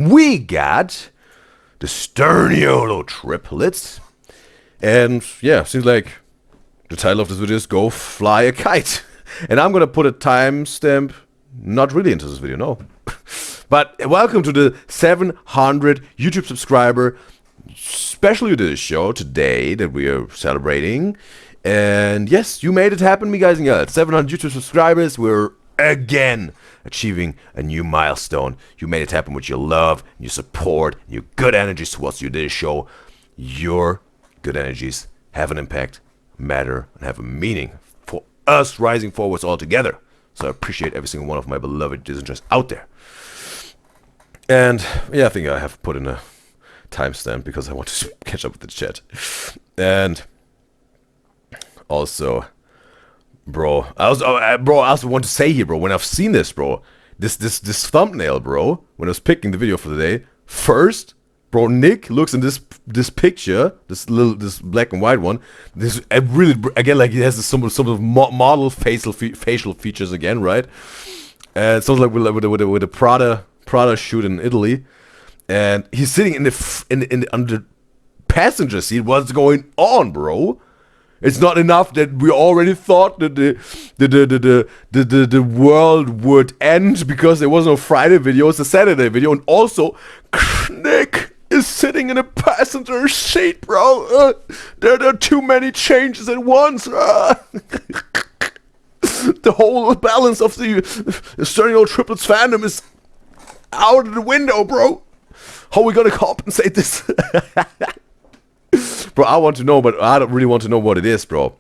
we got the STURNIOLO triplets. And yeah, seems like the title of this video is Go Fly a Kite. And I'm gonna put a timestamp, not really into this video, no. But welcome to the 700 YouTube subscriber special UDYZYZ show today that we are celebrating. And yes, you made it happen, me guys and girls. 700 YouTube subscribers. We're again achieving a new milestone. You made it happen with your love, your support, your good energies towards the UDYZYZ show. Your good energies have an impact, matter, and have a meaning for us rising forwards all together. So I appreciate every single one of my beloved UDYZZYs out there. And yeah, I think I have put in a timestamp because I want to catch up with the chat. And also, bro, I also want to say here, bro, when I've seen this, bro, this thumbnail, bro, when I was picking the video for the day, first, bro, Nick looks in this picture, this black and white one. This really, again, like he has some sort of model facial features again, right? And it sounds like with a Prada shoot in Italy, and he's sitting in the under passenger seat. What's going on, bro? It's not enough that we already thought that the world would end because there was no Friday video, it's a Saturday video, and also Nick is sitting in a passenger seat, bro. There are too many changes at once. The whole balance of the STURNIOLO triplets fandom is out of the window, bro. How are we gonna compensate this? Bro, I want to know, but I don't really want to know what it is, bro.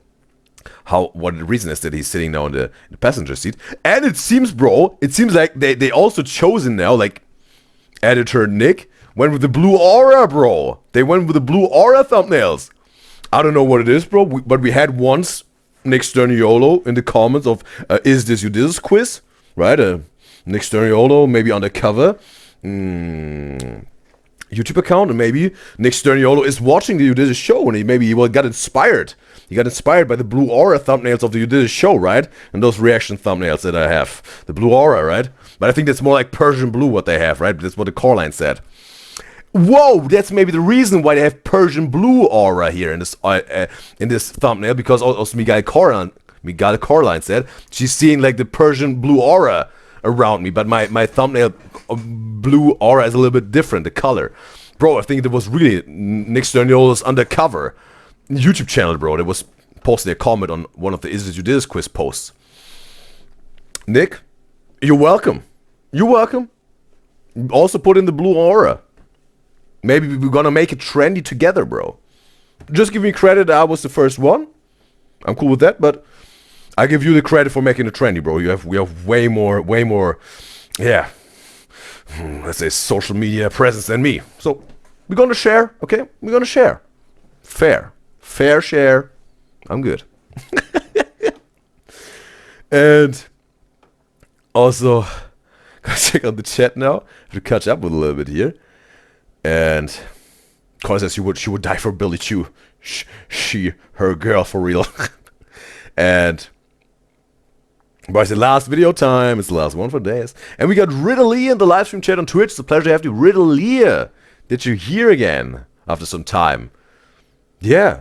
What the reason is that he's sitting now in the passenger seat. And it seems, bro, it seems like they also chosen now, like, editor Nick went with the blue aura, bro. They went with the blue aura thumbnails. I don't know what it is, bro, but we had once Nick STURNIOLO in the comments of, is this UDYZZY's quiz? Right, Nick STURNIOLO, maybe undercover YouTube account, and maybe Nick STURNIOLO is watching the UDYZZY show, and he got inspired. He got inspired by the blue aura thumbnails of the UDYZZY show, right? And those reaction thumbnails that I have, the blue aura, right? But I think that's more like Persian blue what they have, right? That's what the core line said. Whoa, that's maybe the reason why they have Persian blue aura here in this thumbnail, because also Miguel Corline said she's seeing like the Persian blue aura around me, but my thumbnail blue aura is a little bit different, the color. Bro, I think it was really Nick STURNIOLO's undercover YouTube channel, bro, that was posting a comment on one of the Is This UDYZZY quiz posts. Nick, you're welcome. You're welcome. Also put in the blue aura. Maybe we're gonna make it trendy together, bro. Just give me credit, I was the first one. I'm cool with that, but I give you the credit for making it trendy, bro. We have way more, yeah, let's say social media presence than me. So we're gonna share, okay? We're gonna share. Fair share. I'm good. And also, gotta check out the chat now. Have to catch up with a little bit here. And Connor says she would die for Billy Chew. Her girl for real. And but it's the last video time. It's the last one for days. And we got Ridley in the live stream chat on Twitch. It's a pleasure to have you. Ridley, did you hear again after some time? Yeah.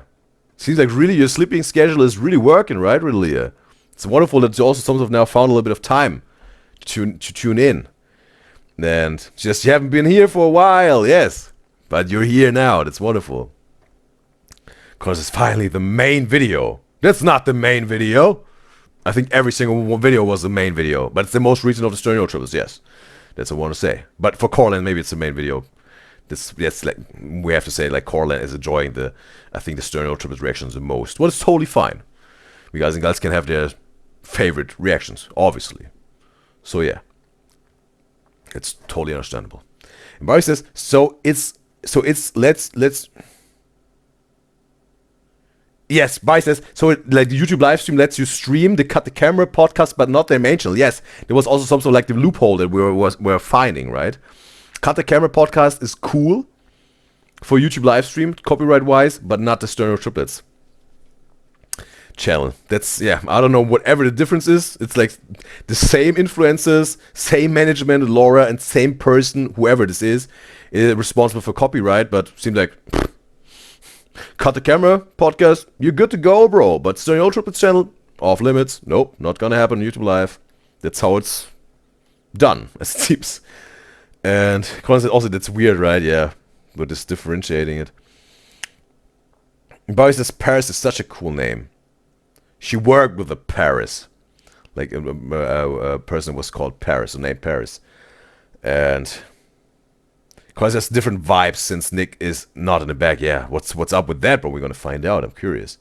Seems like really your sleeping schedule is really working, right, Ridley? It's wonderful that you also some have now found a little bit of time to tune in. And just you haven't been here for a while, yes. But you're here now. That's wonderful. Because it's finally the main video. That's not the main video. I think every single video was the main video, but it's the most recent of the STURNIOLO triplets, yes. That's what I want to say. But for Corland, maybe it's the main video. That's like, we have to say, like, Corland is enjoying I think the STURNIOLO triplets reactions the most. Well, it's totally fine. You guys and girls can have their favorite reactions, obviously. So, yeah. It's totally understandable. And Barry says, yes, Barry says, like the YouTube live stream lets you stream the Cut the Camera podcast, but not their main channel. Yes, there was also some sort of like the loophole that we're finding, right? Cut the Camera podcast is cool for YouTube live stream, copyright wise, but not the STURNIOLO triplets. channel. That's, yeah, I don't know, whatever the difference is. It's like the same influencers, same management, Laura, and same person, whoever this is responsible for copyright, but seems like cut the camera, podcast, you're good to go, bro. But STURNIOLO Triplets channel, off limits. Nope, not gonna happen on YouTube Live. That's how it's done, as it seems. And also, that's weird, right? Yeah, we're just differentiating it. Barry says Paris is such a cool name. She worked with a Paris. Like a person was called Paris, or named Paris. And because there's different vibes since Nick is not in the back. Yeah, what's up with that, bro? We're gonna find out. I'm curious.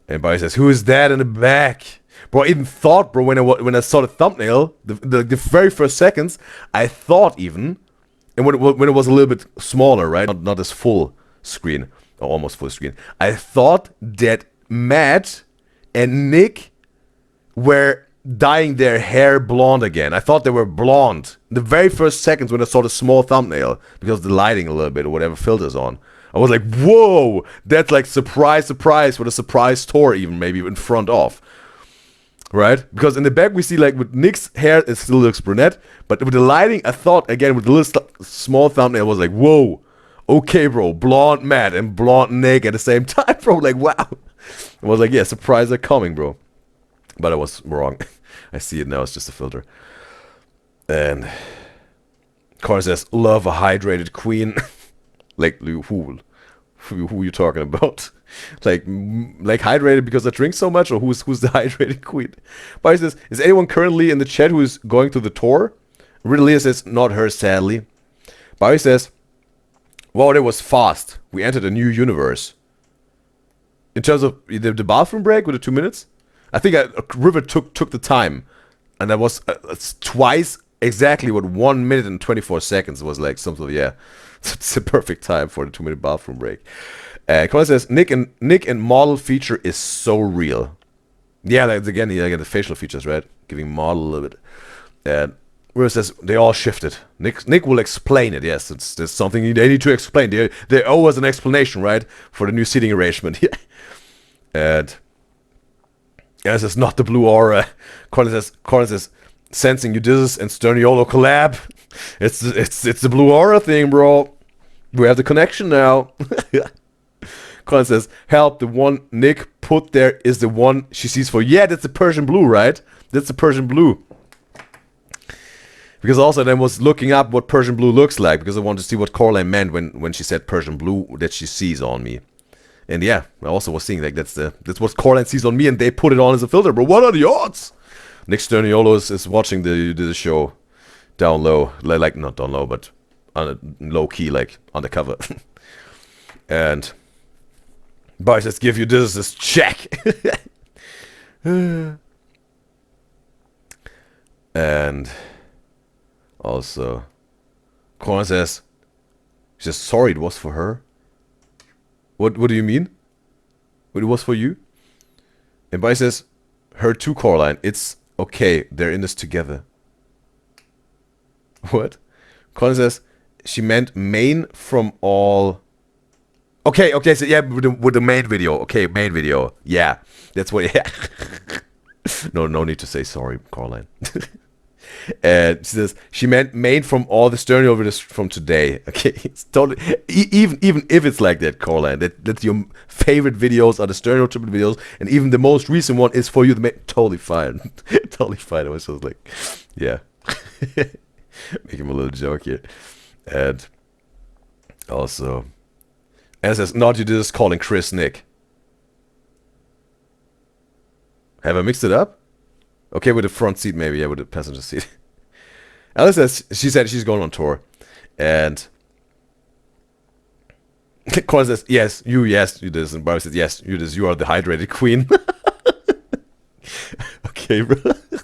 And Barry says, who is that in the back? Bro, I even thought, bro, when I saw the thumbnail, the very first seconds, I thought even, and when it was a little bit smaller, right? Not as full screen, or almost full screen. I thought that Matt and Nick were dyeing their hair blonde again. I thought they were blonde. The very first seconds when I saw the small thumbnail, because of the lighting a little bit, or whatever filter's on. I was like, whoa, that's like surprise, surprise, with a surprise tour even, maybe in front of. Right? Because in the back we see, like, with Nick's hair, it still looks brunette, but with the lighting, I thought, again, with the little small thumbnail, I was like, whoa, okay, bro, blonde Matt and blonde Nick at the same time, bro, like, wow. I was like, yeah, surprise are coming, bro. But I was wrong. I see it now, it's just a filter. And Connor says, love a hydrated queen. Like, who you talking about? like hydrated because I drink so much, or who's the hydrated queen? Barry says, is anyone currently in the chat who is going through the tour? Ridelia says, not her, sadly. Barry says, wow, that was fast. We entered a new universe. In terms of the bathroom break with the 2 minutes, I think River took the time, and that was twice exactly what 1 minute and 24 seconds was, like something. Yeah, it's the perfect time for the 2 minute bathroom break. Colin says Nick and model feature is so real. Yeah, that's again the facial features, right? Giving model a little bit. And River says they all shifted. Nick will explain it. Yes, there's something they need to explain. They owe us an explanation, right, for the new seating arrangement. And yes, it's not the blue aura. Colin says sensing UDYZYZ and STURNIOLO collab. It's the blue aura thing, bro. We have the connection now. Colin says, help, the one Nick put there is the one she sees for. Yeah, that's the Persian blue, right? That's the Persian blue. Because also then was looking up what Persian blue looks like, because I wanted to see what Coraline meant when she said Persian blue that she sees on me. And yeah, I also was seeing like that's what Coraline sees on me, and they put it on as a filter. But what are the odds? Nick STURNIOLO is watching the show down low, like not down low, but on a low key, like undercover. And Barry says, give this check. And also, Coraline says, she says, sorry, it was for her. What do you mean? What it was for you? And Barry says, her too, Coraline. It's okay. They're in this together. What? Coraline says, she meant main from all. Okay, so yeah, with the main video. Okay, main video. Yeah, that's what. Yeah. No need to say sorry, Coraline. And she says she meant main from all the STURNIOLO videos from today. Okay, it's totally even if it's like that, Coraline. That's your favorite videos are the STURNIOLO triplet videos, and even the most recent one is for you. Totally fine, totally fine. I was just like, yeah, make him a little joke here, and also, and it says not UDYZYZ calling Chris Nick. Have I mixed it up? Okay, with the front seat, maybe. Yeah, with the passenger seat. Alice says, she said she's going on tour. And Colin says, yes, UDYZZ. And Barry says, yes, UDYZZ, you are the hydrated queen. Okay, bro.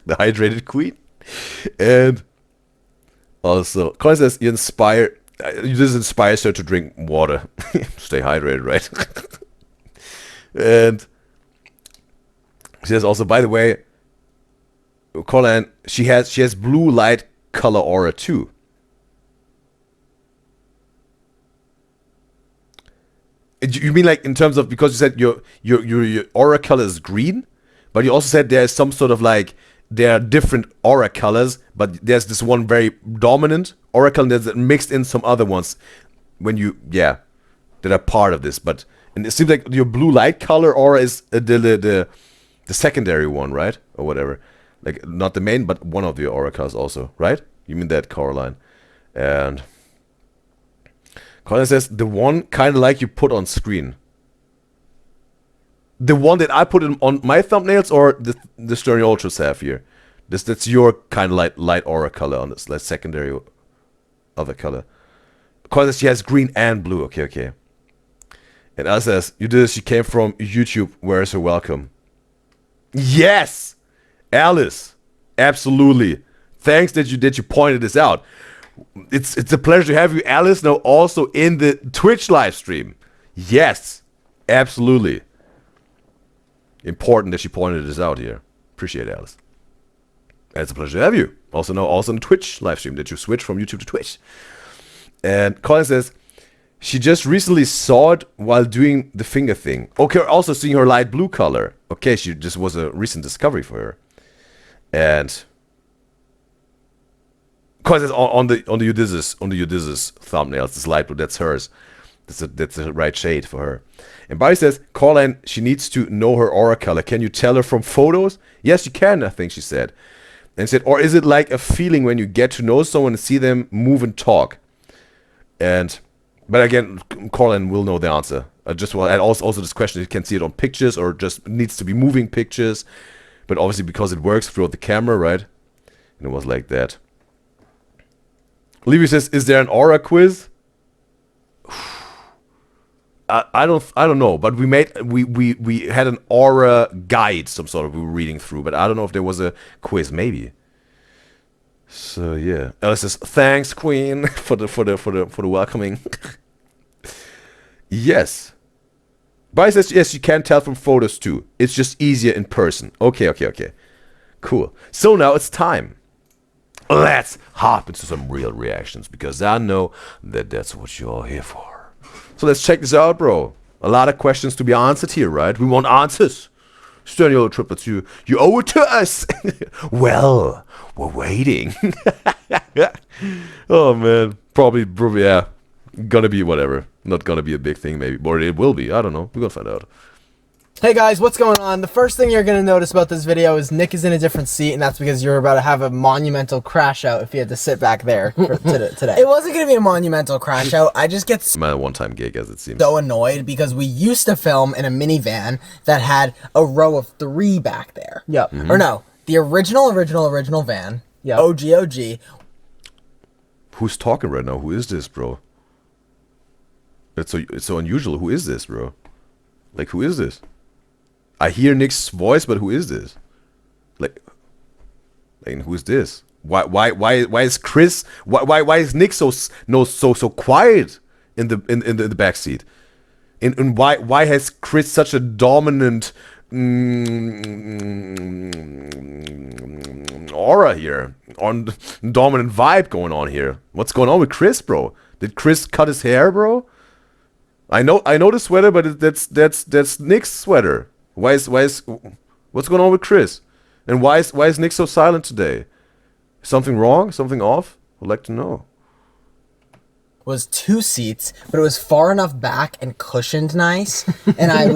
The hydrated queen. And also, Colin says, UDYZZ inspires her to drink water. Stay hydrated, right? And she says also, by the way, Coraline, she has blue light color aura too. You mean like in terms of, because you said your aura color is green, but you also said there's some sort of like, there are different aura colors, but there's this one very dominant aura color that's mixed in some other ones when you, that are part of this. But and it seems like your blue light color aura is the secondary one, right? Or whatever. Like, not the main, but one of the aura colors also, right? You mean that, Caroline? And Colin says, the one kind of like you put on screen. The one that I put on my thumbnails, or the Sterniolo Ultras have here? That's your kind of light aura color on this, like secondary other color. Colin says she has green and blue. Okay. And Alice says, you did this, you came from YouTube, where is her welcome? Yes! Alice! Absolutely. Thanks that you pointed this out. It's a pleasure to have you, Alice, now also in the Twitch live stream. Yes, absolutely. Important that she pointed this out here. Appreciate it, Alice. And it's a pleasure to have you. Also now also in the Twitch live stream, that you switch from YouTube to Twitch. And Colin says, she just recently saw it while doing the finger thing. Okay, also seeing her light blue color. Okay, she just was a recent discovery for her. And because it's on the UDYZYZ thumbnails, this light blue, that's hers. That's the right shade for her. And Barry says, Caroline, she needs to know her aura color. Can you tell her from photos? Yes, you can, I think she said. And said, or is it like a feeling when you get to know someone and see them move and talk? But again, Caroline will know the answer. And also this question, you can see it on pictures or just needs to be moving pictures. But obviously because it works throughout the camera, right? And it was like that. Levy says, is there an aura quiz? I don't know, but we had an aura guide, some sort of, we were reading through, but I don't know if there was a quiz, maybe. So yeah, Alice says, thanks, Queen, for the welcoming. Yes. Barry says, yes, you can tell from photos too. It's just easier in person. Okay. Cool. So now it's time. Let's hop into some real reactions, because I know that that's what you're all here for. So let's check this out, bro. A lot of questions to be answered here, right? We want answers. Sturnio triplets, you owe it to us. Well, we're waiting. Oh man, probably, yeah. Gonna be whatever. Not gonna be a big thing, maybe, or it will be. I don't know. We're gonna find out. Hey guys, what's going on? The first thing you're going to notice about this video is Nick is in a different seat, and that's because you're about to have a monumental crash out if you had to sit back there today. It wasn't going to be a monumental crash out. I just get my one-time gig, as it seems. So annoyed because we used to film in a minivan that had a row of 3 back there. Yep. Mm-hmm. Or no, the original van. Yep. OG. Who's talking right now? Who is this, bro? It's so unusual. Who is this, bro? Like, who is this? I hear Nick's voice, but who is this? Like who is this? Why is Chris? Why is Nick so quiet in the back seat? And why has Chris such a dominant aura here, dominant vibe going on here? What's going on with Chris, bro? Did Chris cut his hair, bro? I know the sweater, but that's Nick's sweater. What's going on with Chris? And why is Nick so silent today? Something wrong? Something off? I'd like to know. Was 2 seats, but it was far enough back and cushioned nice, and I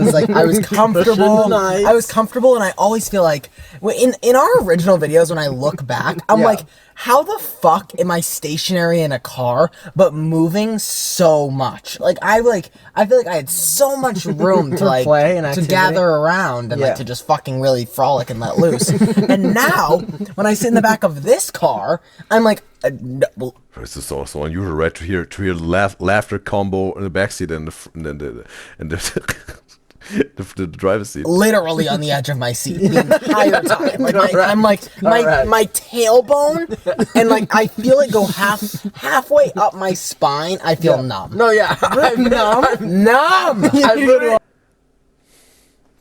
was comfortable. Nice. I was comfortable, and I always feel like in our original videos, when I look back, I'm like, how the fuck am I stationary in a car but moving so much? Like I feel like I had so much room to like play and to gather around and like to just fucking really frolic and let loose. And now when I sit in the back of this car, I'm like, this is also unusual, right? To hear laughter combo in the backseat and the driver's seat. Literally on the edge of my seat the entire time. Like I'm like my tailbone, and like I feel it go halfway up my spine. I feel numb. No, yeah, I'm numb. I literally.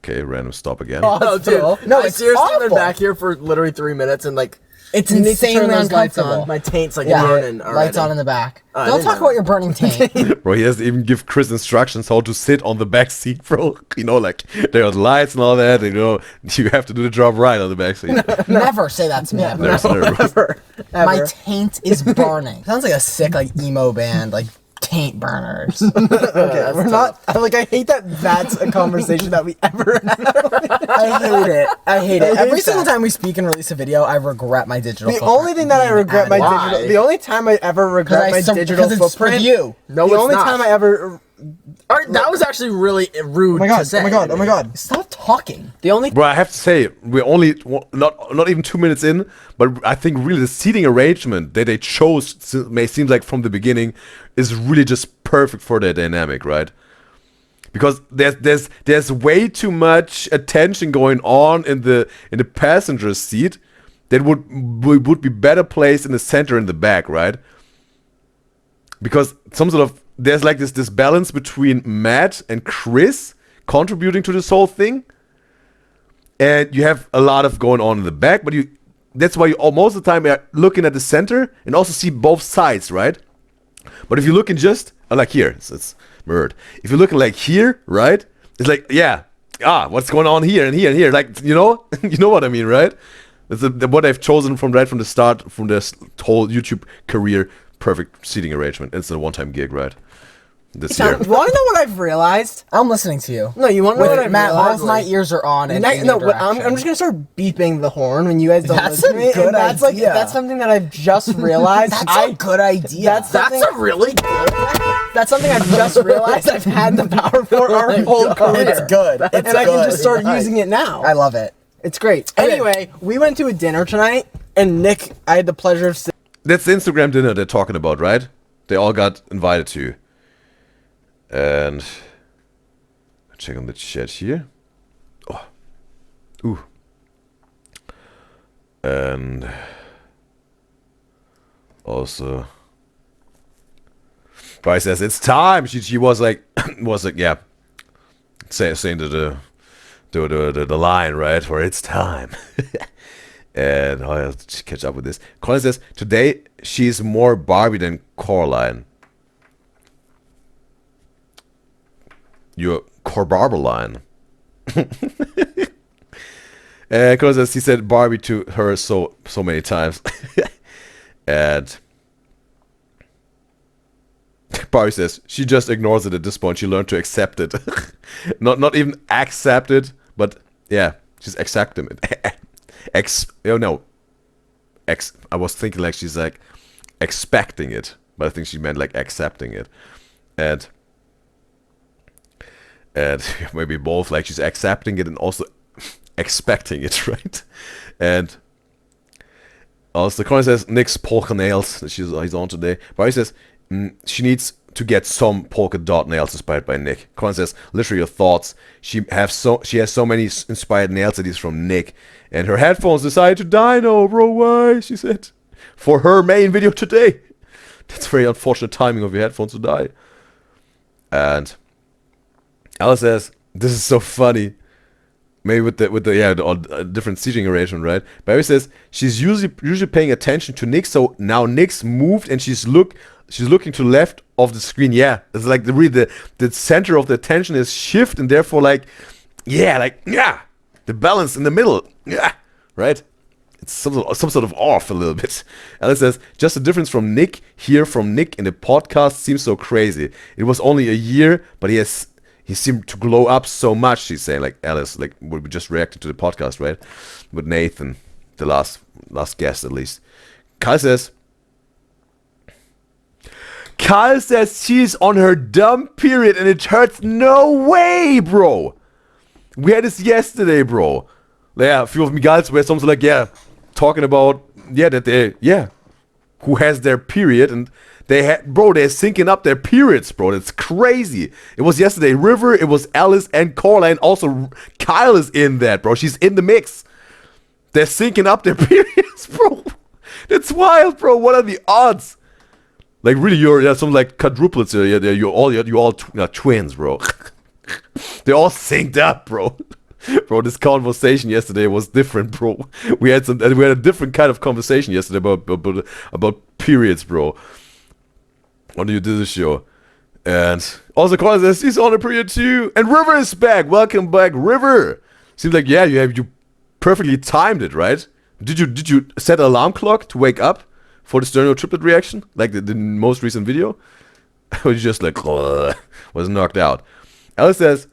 Okay, random stop again. Oh, dude. No, I it's seriously been awful. back here for literally 3 minutes and like It's you need to turn insanely those lights uncomfortable. on. My taint's like Yeah, burning already. lights on in the back. I Don't didn't talk know. about your burning taint. Bro, he has to even give Chris instructions how to sit on the back seat, bro. You know, like, there are the lights and all that, you know, you have to do the job right on the back seat. Never say that to me. ever. Ever. My taint is burning. Sounds like a sick, like, emo band, like, taint burners. Okay, we're not. Like, I hate that. That's a conversation that we ever have. I hate it. I hate it. I hate Every single that. time we speak and release a video, I regret my digital The footprint only thing that I being regret my added. digital. The only time I ever regret my digital because it's for footprint. you. No, The it's only not. time I ever. All right, that was actually really rude. Oh my god! To say. Oh my god! Oh my god! Stop talking. The only. Bro, I have to say, we're only not even 2 minutes in, but I think really the seating arrangement that they chose seems like from the beginning is really just perfect for their dynamic, right? Because there's way too much attention going on in the passenger seat that would be better placed in the center and the back, right? Because there's like this balance between Matt and Chris contributing to this whole thing, and you have a lot of going on in the back, but that's why you most of the time are looking at the center and also see both sides, right? But if you're looking just like here, it's mirrored. If you're looking like here, right? It's like, yeah, what's going on here and here and here? Like, you know, you know what I mean, right? It's what I've chosen from the start, from this whole YouTube career. Perfect seating arrangement. It's a one-time gig, right? This year. You want to know what I've realized? I'm listening to you. No, you want to know what I've Matt, realized? all of my ears are on. And in No, your I'm direction. just gonna start beeping the horn when you guys don't That's listen a to me. good And that's idea. that's something that I've just realized. That's a good idea. That's That's a really good. That's something I've just realized I've had the power for our whole career. It's good. It's and I can good. just start using it now. I love it. It's great. Okay. Anyway, we went to a dinner tonight, and Nick, I had the pleasure of That's the Instagram dinner they're talking about, right? They all got invited to. And check on the chat here. Oh. Ooh. And also Bryce says it's time. She was like yeah, saying the line, right? For it's time. And I have to catch up with this. Colin says today she's more Barbie than Coraline. Your Corbarber line. And Colin says he said Barbie to her so many times. And Barbie says she just ignores it at this point. She learned to accept it. not even accept it, but yeah, she's accepting it. I was thinking like she's like expecting it, but I think she meant like accepting it, and maybe both, like she's accepting it and also expecting it, right? And also Connie says Nick's polka nails that he's on today. Barry says she needs to get some polka dot nails inspired by Nick. Connie says literally your thoughts. She has so many inspired nails that is from Nick. And her headphones decided to die. No, bro, why? She said. For her main video today. That's very unfortunate timing of your headphones to die. And Alice says, this is so funny. Maybe with the different seating arrangement, right? Barry says she's usually paying attention to Nick, so now Nick's moved and she's looking to the left of the screen. Yeah, it's like the center of the attention is shift, and therefore the balance in the middle. Yeah, right? It's some sort of off a little bit. Alice says, just the difference from Nick here from Nick in the podcast seems so crazy. It was only a year, but he seemed to glow up so much, she's saying. Like Alice, like we just reacted to the podcast, right? With Nathan, the last guest at least. Kyle says she's on her dumb period and it hurts. No way, bro. We had this yesterday, bro. Yeah, a few of me guys where someone's like, yeah, talking about, who has their period, and they're syncing up their periods, bro. That's crazy. It was yesterday River, it was Alice and Coraline. Also, Kyle is in that, bro. She's in the mix. They're syncing up their periods, bro. That's wild, bro. What are the odds? Like, really, you're some like quadruplets. You're all twins, bro. They're all synced up, bro. Bro, this conversation yesterday was different, bro. We had a different kind of conversation yesterday about periods, bro. On the UDYZYZ show. And also Colin says he's on a period too. And River is back. Welcome back, River. Seems like you perfectly timed it, right? Did you set an alarm clock to wake up for the Sturnio triplet reaction? Like the most recent video? Or you just like was knocked out. Alice says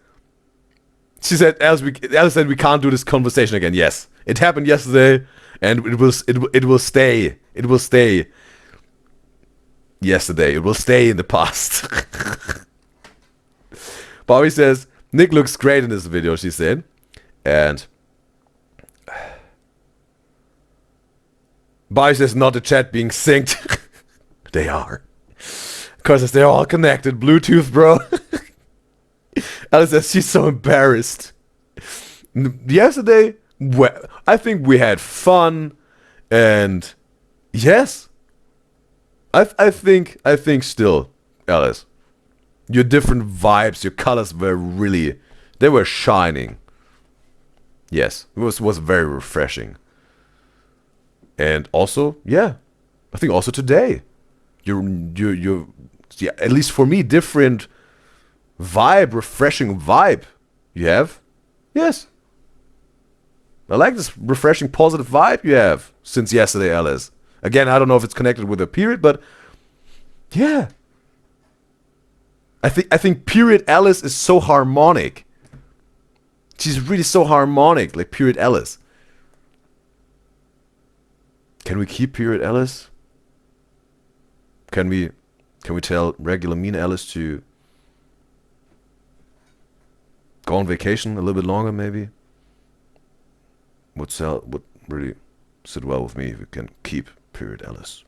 Alice said we can't do this conversation again. Yes. It happened yesterday and it will stay. It will stay. Yesterday. It will stay in the past. Bobby says, Nick looks great in this video, she said. And Bobby says, not the chat being synced. They are. Because they're all connected. Bluetooth, bro. Alice says, she's so embarrassed. Yesterday, I think we had fun. And yes. I think still, Alice, your different vibes, your colors were really, they were shining. Yes, it was very refreshing. And also, yeah, I think also today, you're yeah, at least for me, different vibe, refreshing vibe you have. Yes. I like this refreshing, positive vibe you have since yesterday, Alice. Again, I don't know if it's connected with a period, but yeah. I think period Alice is so harmonic. She's really so harmonic, like period Alice. Can we keep period Alice? Can we tell regular mean Alice to go on vacation a little bit longer maybe? Would really sit well with me if we can keep period Alice.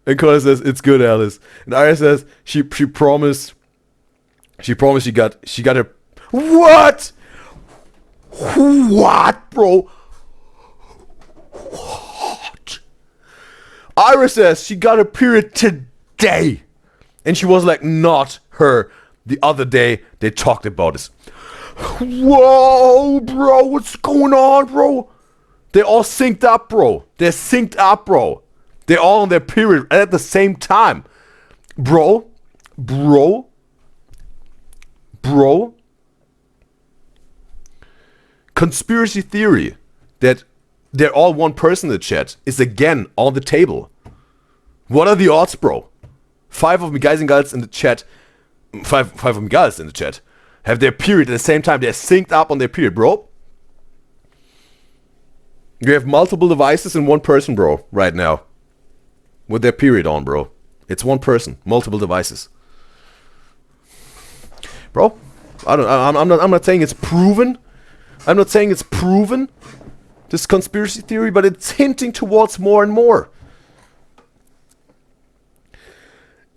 And Connor says it's good, Alice. And Aya says she promised she got her what, bro? What? Ira says she got her period today. And she was like, not her. The other day, they talked about this. Whoa, bro. What's going on, bro? They're all synced up, bro. They're synced up, bro. They're all on their period at the same time. Bro. Conspiracy theory that they're all one person in the chat is again on the table. What are the odds, bro? 5 of me guys and girls in the chat, 5 of me girls in the chat have their period at the same time. They're synced up on their period, bro. You have multiple devices in one person, bro, right now. With their period on, bro. It's one person, multiple devices. Bro, I'm not saying it's proven. I'm not saying it's proven, this conspiracy theory, but it's hinting towards more and more.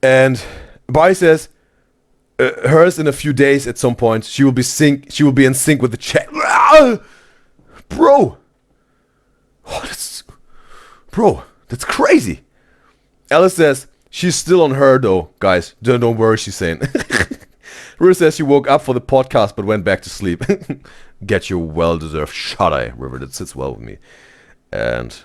And Bai says hers in a few days at some point. She will be in sync with the chat. Bro. Bro, that's crazy. Alice says she's still on her though, guys. Don't worry, she's saying. River says she woke up for the podcast but went back to sleep. Get your well-deserved shut-eye, River. That sits well with me. And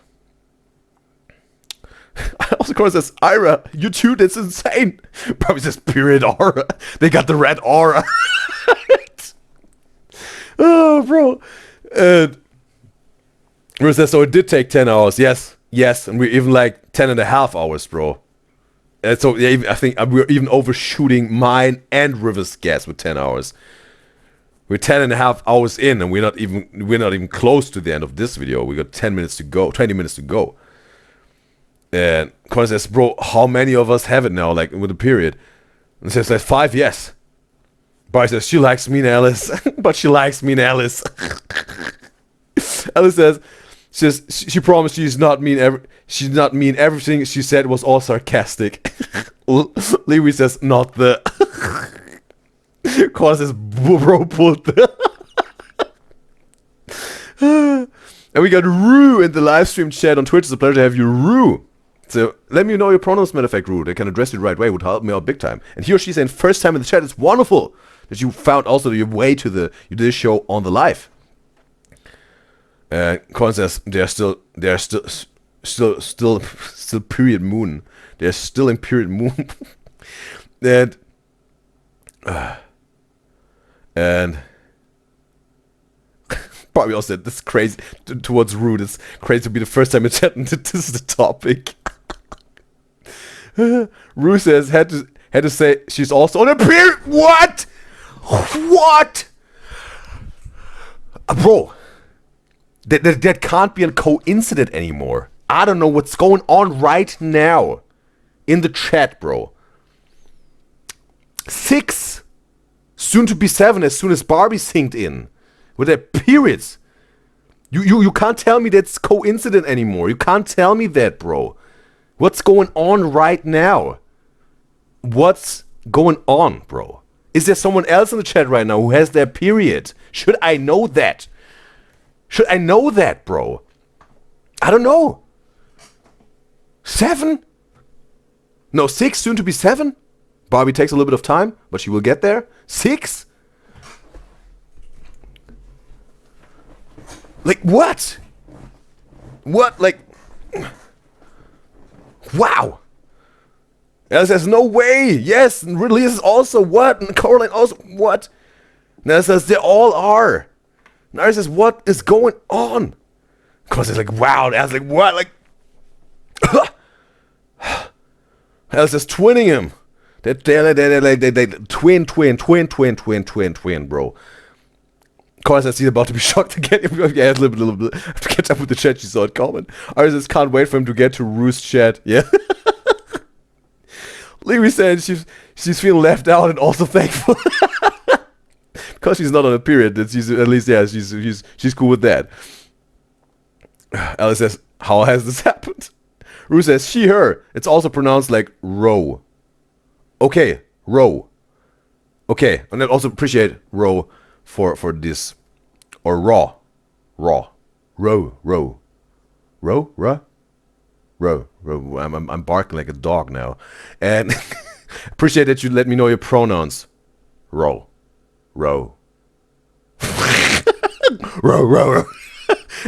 also Cora says, Ira, you too, that's insane. Probably says period aura. They got the red aura. Oh, bro. And River says, so it did take 10 hours. Yes, and we're even like 10 and a half hours, bro. And so yeah, I think we're even overshooting mine and River's guess with 10 hours. We're 10 and a half hours in, and we're not even close to the end of this video. We got 10 minutes to go, 20 minutes to go. And Connor says, bro, how many of us have it now, like with a period? And says, like 5, yes. Barry says, she likes me and Alice, but she likes me and Alice. Alice says, she promised she's not mean everything she said was all sarcastic. Lewis says, not the. Connor says, bro, pulled the. And we got Rue in the live stream chat on Twitch. It's a pleasure to have you, Rue. So let me know your pronouns, matter of fact, Rude. I can address it the right way. Would help me out big time. And he or she saying first time in the chat. It's wonderful that you found also your way to the you did this show on the live. Colin says they're still period moon. They're still in period moon. and Barbie also said this is crazy towards Rude. It's crazy to be the first time in chat and this is the topic. Rue says had to say she's also on a period. What? What? Bro, that can't be a coincidence anymore. I don't know what's going on right now in the chat, bro. 6, soon to be 7 as soon as Barbie synced in with their periods. You can't tell me that's coincidence anymore. You can't tell me that, bro. What's going on right now? What's going on, bro? Is there someone else in the chat right now who has their period? Should I know that? Should I know that, bro? I don't know. 7? No, 6, soon to be 7? Barbie takes a little bit of time, but she will get there. 6? Like, what? What? Like... Wow. Alice says, no way. Yes, and Ridley is also what? And Coraline also what? Nella says, they all are. Nara says, what is going on? Alice is like, wow. Alice like, what? Like, Alice is twinning him. They twin, bro. Cora says he's about to be shocked again. Yeah, a little bit. I have to catch up with the chat. She saw it comment. Iris says, can't wait for him to get to Roost chat. Yeah. Leary said she's feeling left out and also thankful. Because she's not on a period. That she's at least, yeah, she's cool with that. Alice says, how has this happened? Rue says, she, her. It's also pronounced like row. Okay, row. Okay, and I also appreciate row for this. Or raw. Row. I'm barking like a dog now. And appreciate that you let me know your pronouns. Row. Row.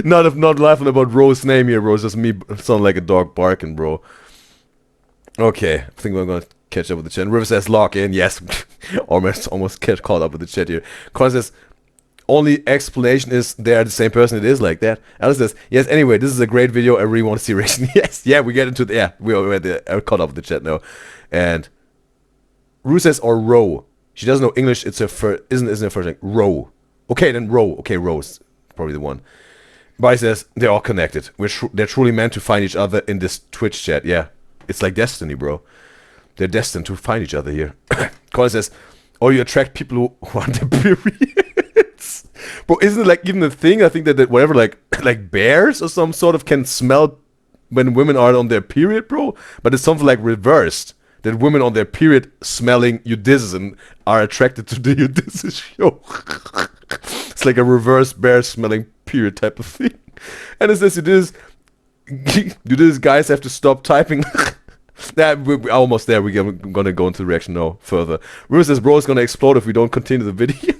Not laughing about Ro's name here, bro. It's just me sounding like a dog barking, bro. Okay, I think we're gonna catch up with the chat. River says lock in. Yes. almost get caught up with the chat here. Colin says only explanation is they're the same person. It is like that. Alice says yes. Anyway, this is a great video. I really want to see reaction. Yes. Yeah, we get into the we're caught up with the chat now. And Rue says or row. She doesn't know English. It's her first. Isn't her first thing? Row. Okay, then row. Okay, row's probably the one. Bai says they're all connected. They're truly meant to find each other in this Twitch chat. Yeah, it's like destiny, bro. They're destined to find each other here. Colin says, "Oh, you attract people who want their periods." Bro, isn't it like even the thing? I think that whatever, like bears or some sort of can smell when women are on their period, bro. But it's something like reversed. That women on their period smelling UDYZYZ and are attracted to the UDYZYZ show. It's like a reverse bear smelling period type of thing. And it says UDYZYZ guys have to stop typing. We're almost there. We're gonna go into the reaction now further. Rue says bro is gonna explode if we don't continue the video.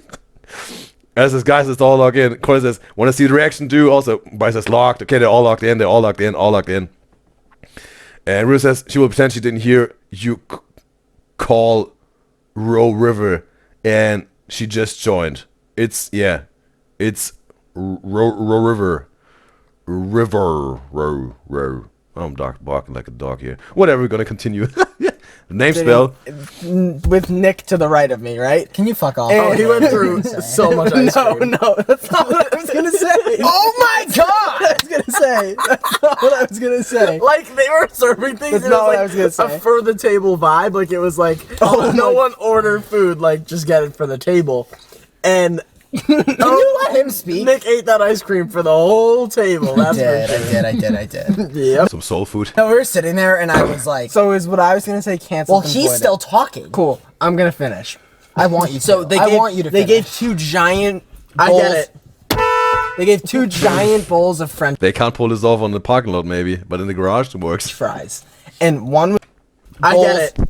And it says guys, let's all log in. Corey says wanna see the reaction too. Also Bryce says locked. Okay, they're all locked in. All locked in. And Rue says she will pretend she didn't hear you call Row River, and she just joined. It's Row River. I'm barking like a dog here. Whatever, we're gonna continue. Name spell. With Nick to the right of me, right? Can you fuck off? Oh, he went through so much ice cream. No, that's not what I was gonna say. Oh my god! That's not what I was gonna say. Like, they were serving things, That's and not what it I was was like gonna a say. for the table vibe. Like, it was like, oh, no one ordered food, like, just get it for the table. And Can you let him speak? Nick ate that ice cream for the whole table. That's for sure. I did. Yep. Some soul food. No, we were sitting there and I was like, So is what I was gonna say canceled? well, he's still talking. cool. I'm gonna finish. I want you to. So I want you to They finish. gave 2 giant. I bowls. get it. They gave 2 giant bowls of French They can't pull this off on the parking lot maybe, but in the garage it works. fries. and one was I get it.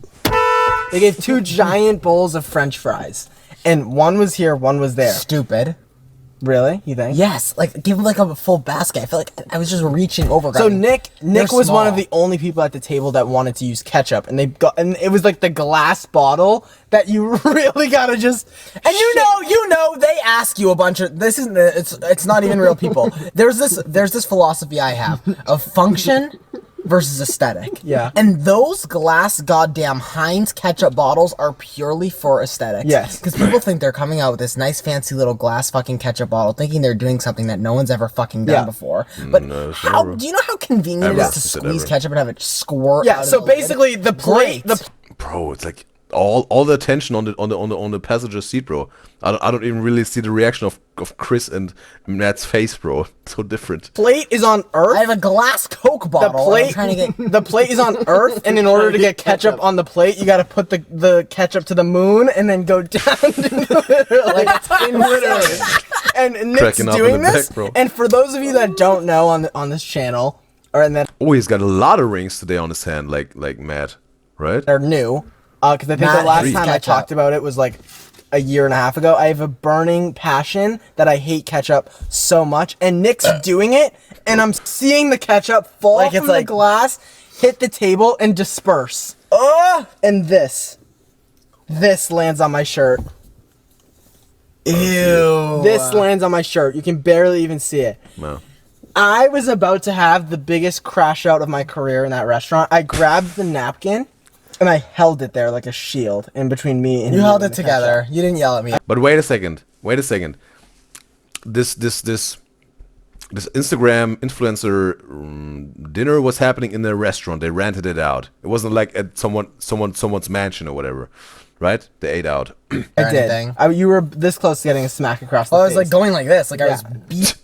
They gave 2 giant bowls of French fries, and one was here, one was there. Stupid. Really? You think? Yes, like give him like a full basket. I feel like I was just reaching over. So grabbing- Nick They're was one of small. the only people at the table that wanted to use ketchup, and and it was like the glass bottle that you really gotta just. And you know, they ask you a bunch of this isn't it's not even real people. There's this philosophy I have of function versus aesthetic. Yeah. And those glass goddamn Heinz ketchup bottles are purely for aesthetics. Yes. Because people think they're coming out with this nice fancy little glass fucking ketchup bottle, thinking they're doing something that no one's ever fucking done Yeah. before. But No, it's how never. do you know how convenient Ever. it is to It's squeeze ever. ketchup and have it squirt? Yeah. out So of the lid? basically, the plate. Great. Bro, it's like all the attention on the passenger seat, bro. I don't even really see the reaction of Chris and Matt's face, bro. It's so different. Plate is on Earth. I have a glass Coke The bottle. and I'm plate, trying to get. the plate is on Earth, and in order to get ketchup on the plate, you gotta put the ketchup to the moon and then go down like it's literally. And Nick's Cracking up in doing the this. back, bro. And for those of you that don't know on this channel, or and that Oh, he's got a lot of rings today on his hand, like Matt, right? are new, because I think Matt the last hates time I ketchup. talked about it was like a year and a half ago. I have a burning passion that I hate ketchup so much, and Nick's doing it, and I'm seeing the ketchup fall Like it's from the like- glass, hit the table, and disperse. And this lands on my shirt. Ew. This lands on my shirt. You can barely even see it. No. I was about to have the biggest crash out of my career in that restaurant. I grabbed the napkin and I held it there like a shield in between me and You held it the together. You didn't yell at me. But wait a second. This Instagram influencer dinner was happening in their restaurant. They rented it out. It wasn't like at someone's mansion or whatever, right? They ate out. I or did. anything. You were this close to getting a smack across the I face. was like going like this, like I Yeah. was beat.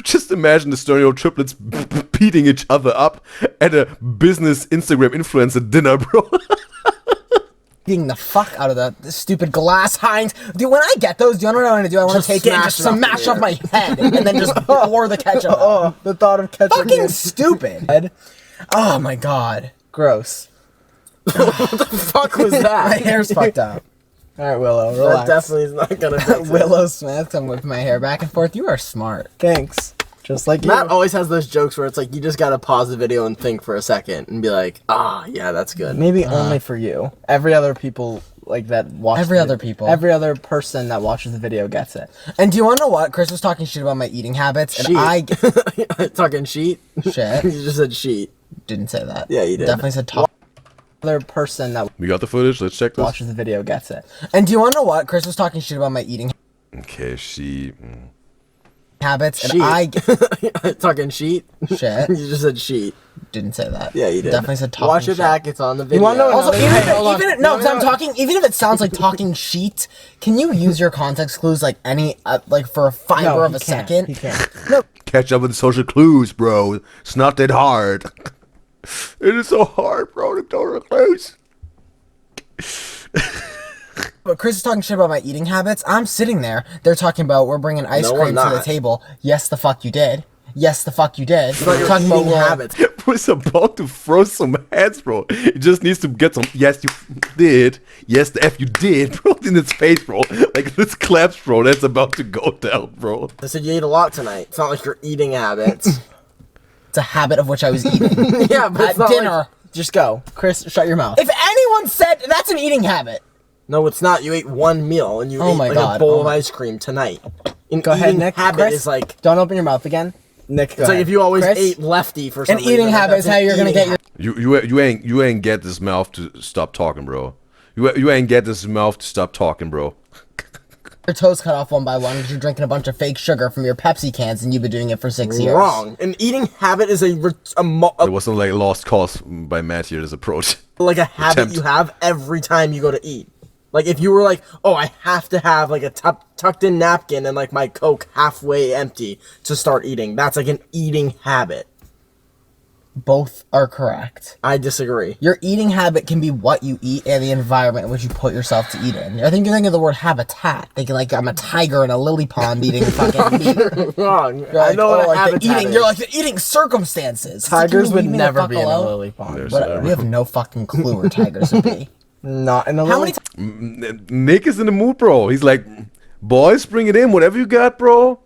Just imagine the STURNIOLO triplets beating each other up at a business Instagram influencer dinner, bro. Beating the fuck out of the stupid glass Heinz. Dude, when I get those, do you know what I want to do? I want to Just take it and just smash it off smash the off my head and then just pour the ketchup out. Oh, the thought of ketchup. Fucking being stupid. Oh my god. gross. Fuck was My that? hair's fucked up. All right, Willow, That relax. definitely is not gonna fix it. Willow Smith, I'm whipping my hair back and forth. You are smart. Thanks. Just like you. Matt always has those jokes where it's like you just gotta pause the video and think for a second and be like, ah, yeah, that's good. Maybe only for you. Every other people like that watch. Every the- other people. Every other person that watches the video gets it. And do you want to know what? Chris was talking shit about my eating habits, and Sheet. I Talking sheet. shit You just said sheet. didn't say that. Yeah, you did. Definitely said talk. Other person that We got the footage. Let's check this. watches the video gets it. And do you want to know what? Chris was talking shit about my eating Okay, she. habits, and Sheet. I Talking sheet. shit You just said sheet. didn't say that. Yeah, you did. Definitely said talking. Watch it shit. back. It's on the video. wanna know Also, another- even Hey, hold on. if, even no, because I'm talking. Even if it sounds like talking sheet, can you use your context clues like any like for a fiber No, of he a can't. second? He can't. Catch up with the social clues, bro. It's not that hard. It is so hard, bro, to social clues. But Chris is talking shit about my eating habits. I'm sitting there. They're talking about we're bringing ice No, cream we're to the not. table. Yes, the fuck you did. Yes, the fuck you did. But your talking about eating habits. Was about to throw some heads, bro. It just needs to get some. Yes, you did. Yes, the F you did, bro. In its face, bro. Like this claps, bro. That's about to go down, bro. I said you ate a lot tonight. It's not like your eating habits. It's a habit of which I was eating Yeah, but at it's not dinner. like- Just go, Chris. Shut your mouth. If anyone said that's an eating habit, No, it's not. You ate one meal and you Oh ate my like God. a bowl Oh of my- ice cream tonight. An Go ahead, eating Nick. habit Chris, is like don't open your mouth again. Nick, go it's like ahead. if you always Chris? ate lefty for some an eating reason, like, habit is that's how an you're gonna eating get your. You ain't get this mouth to stop talking, bro. You ain't get this mouth to stop talking, bro. Your toes cut off one by one because you're drinking a bunch of fake sugar from your Pepsi cans and you've been doing it for 6 years. Wrong. An eating habit is It wasn't like a lost cause by Matt here. This approach. like a habit Attempt. you have every time you go to eat. Like if you were like, oh, I have to have like a tucked in napkin and like my Coke halfway empty to start eating. That's like an eating habit. both are correct. I disagree. Your eating habit can be what you eat and the environment in which you put yourself to eat in. I think you're thinking of the word habitat. Thinking like I'm a tiger in a lily pond eating fucking meat. Wrong. You're I like, know what a like habitat the eating. is. You're like the eating circumstances. It's like, Tigers can you would leave me the never fuck be in a alone? lily pond. But we have no fucking clue where tigers would be. Not in a How lily. many Nick is in the mood, bro. He's like, boys, bring it in, whatever you got, bro.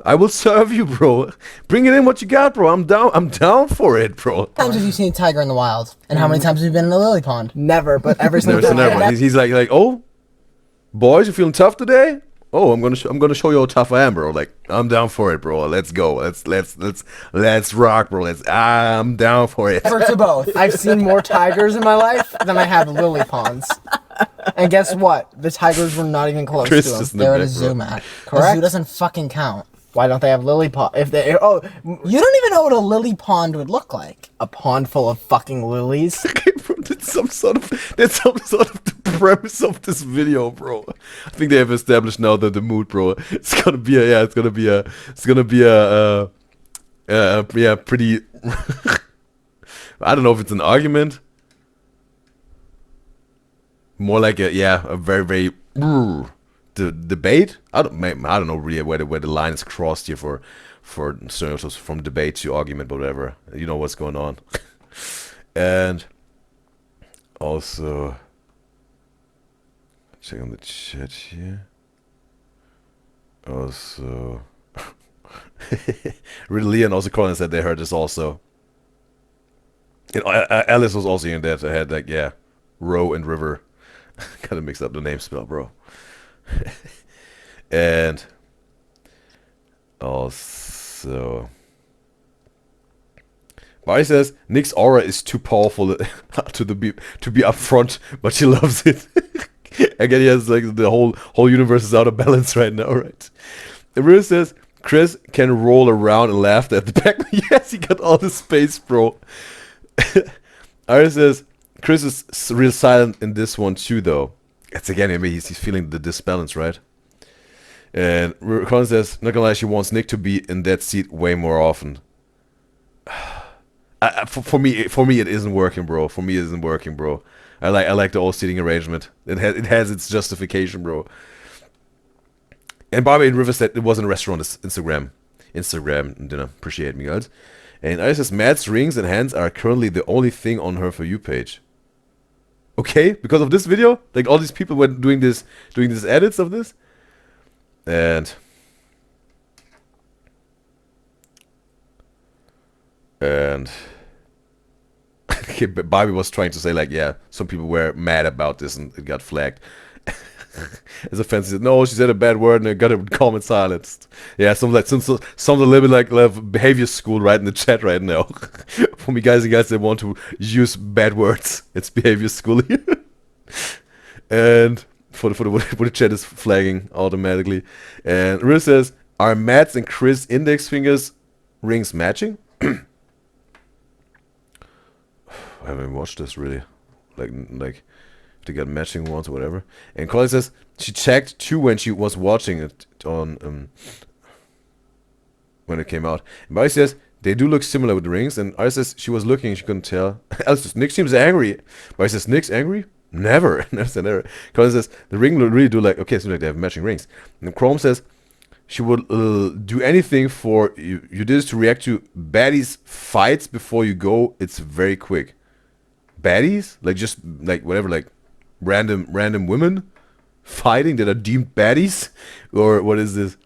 I will serve you, bro. Bring it in what you got, bro. I'm down for it, bro. times have you seen a tiger in the wild? And how many times have you been in a lily pond? Never, but every single Never, time. never. He's like, oh, boys, you feeling tough today? Oh, I'm gonna show you how tough I am, bro. Like, I'm down for it, bro. Let's go. Let's rock, bro. I'm down for it. Never to both. I've seen more tigers in my life than I have lily ponds. And guess what? The tigers were not even close Chris to them. just in the They're at a back, zoo, bro. Matt. A Correct. zoo doesn't fucking count. Why don't they have lily pond? If they You don't even know what a lily pond would look like. a pond full of fucking lilies. Bro, that's some sort of the premise of this video, bro. I think they have established now that the mood, bro. It's gonna be a pretty. I don't know if it's an argument. More like a very the debate. I don't know really where the line is crossed here for stereotypes from debate to argument, but whatever. You know what's going on. And also check on the chat here. Also Leon also calling said they heard this also. And Alice was also in that. I had like Row and River. Kind of mixed up the name spell, bro. And also Barry says Nick's aura is too powerful to be upfront, but she loves it. Again, he has like the whole universe is out of balance right now, right? And River says Chris can roll around and laugh at the back. Yes, he got all the space, bro. Iris says Chris is real silent in this one too, though. It's again, I mean, he's feeling the disbalance, right? And Colin says, not gonna lie, she wants Nick to be in that seat way more often. For me, it isn't working, bro. For me, it isn't working, bro. I like the old seating arrangement. It has its justification, bro. And Barbie and River said it wasn't a restaurant. It's Instagram dinner. Appreciate me, guys. And I says Matt's rings and hands are currently the only thing on her For You page. Okay, because of this video, like all these people were doing these edits of this, and okay, but Bobby was trying to say like, yeah, some people were mad about this and it got flagged. As a fan said, no, she said a bad word and it got a comment silenced. Yeah, some a little bit like behavior school right in the chat right now. For me, guys and guys, they want to use bad words. It's behavior school here. And for the chat is flagging automatically. And Rill says, are Matt's and Chris' index fingers rings matching? I haven't watched this really. Like to get matching ones or whatever. And Colin says she checked too when she was watching it on when it came out. And Barry says they do look similar with the rings. And Barry says she was looking, she couldn't tell. Alice says Nick seems angry. Barry says Nick's angry? Never. Never. Colin says the ring really do like, okay, it seems like they have matching rings. And Chrome says she would do anything for you. You did this to react to baddies fights before you go. It's very quick. Baddies? Like just like whatever, like random women fighting that are deemed baddies? Or what is this?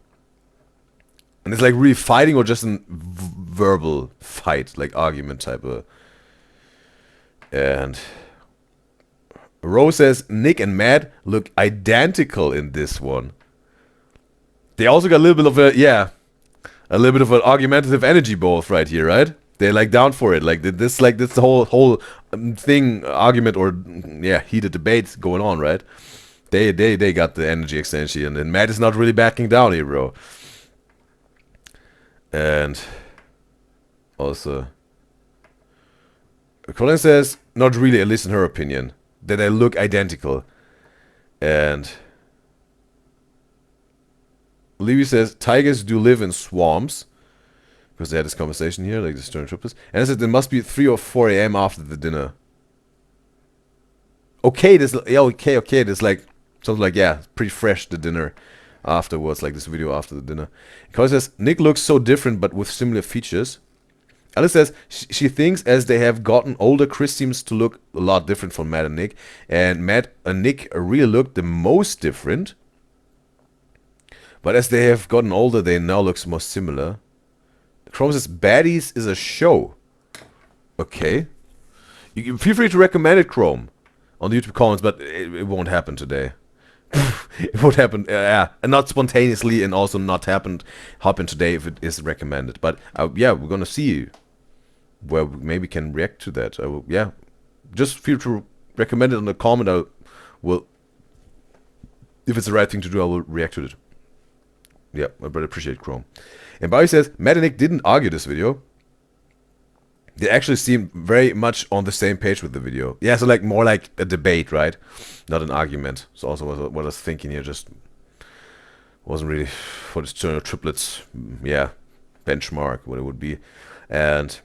And it's like really fighting or just a verbal fight, like argument type of. And Rose says Nick and Matt look identical in this one. They also got a little bit of a little bit of an argumentative energy both right here, right? They're like down for it, like this the whole thing, argument or heated debate going on, right? They got the energy extension, and Matt is not really backing down here, bro. And also, Colin says not really, at least in her opinion, that they look identical, and Levy says tigers do live in swamps. because they had this conversation here, like the Stern Triplets. And I said it must be 3 or 4 a.m. after the dinner. Okay, this this like something like pretty fresh the dinner afterwards, like this video after the dinner. Because says Nick looks so different but with similar features. Alice says she thinks as they have gotten older, Chris seems to look a lot different from Matt and Nick, and Matt and Nick really look the most different. But as they have gotten older, they now look more similar. Chrome says Baddies is a show. Okay. You can feel free to recommend it, Chrome, on the YouTube comments, but it won't happen today. It won't happen, and not spontaneously, and also not happen today if it is recommended. But we're gonna see where we maybe can react to that. Just feel to recommend it on the comment. I will, if it's the right thing to do, I will react to it. Yeah, I really appreciate Chrome. And Barry says, Matt and Nick didn't argue this video. They actually seem very much on the same page with the video. Yeah, so like more like a debate, right? Not an argument. So also what I was thinking here just wasn't really for this triplets, benchmark, what it would be. And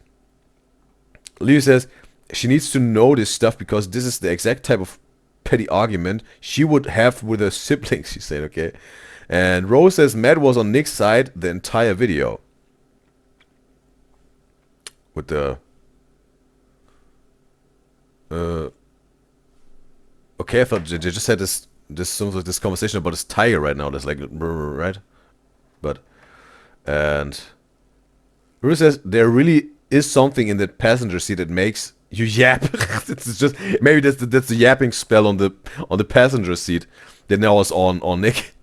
Leo says, she needs to know this stuff because this is the exact type of petty argument she would have with her siblings, she said, okay? And Rose says Matt was on Nick's side the entire video. With the... okay, I thought they just had this conversation about this tiger right now. That's like, right? But... And... Rose says there really is something in that passenger seat that makes you yap. It's just... Maybe that's the yapping spell on the passenger seat that now is on Nick.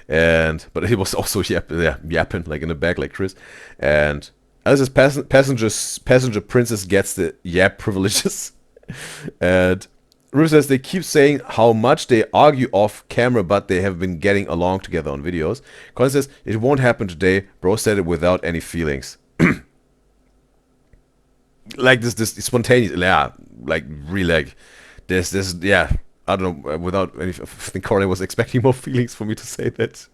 But he was also yapping like in the back like Chris. And as his passenger princess gets the yap privileges. And Ruth says they keep saying how much they argue off camera, but they have been getting along together on videos. Colin says it won't happen today. Bro said it without any feelings. Like this spontaneous, like really like this, I don't know, without any, I think Corey was expecting more feelings for me to say that.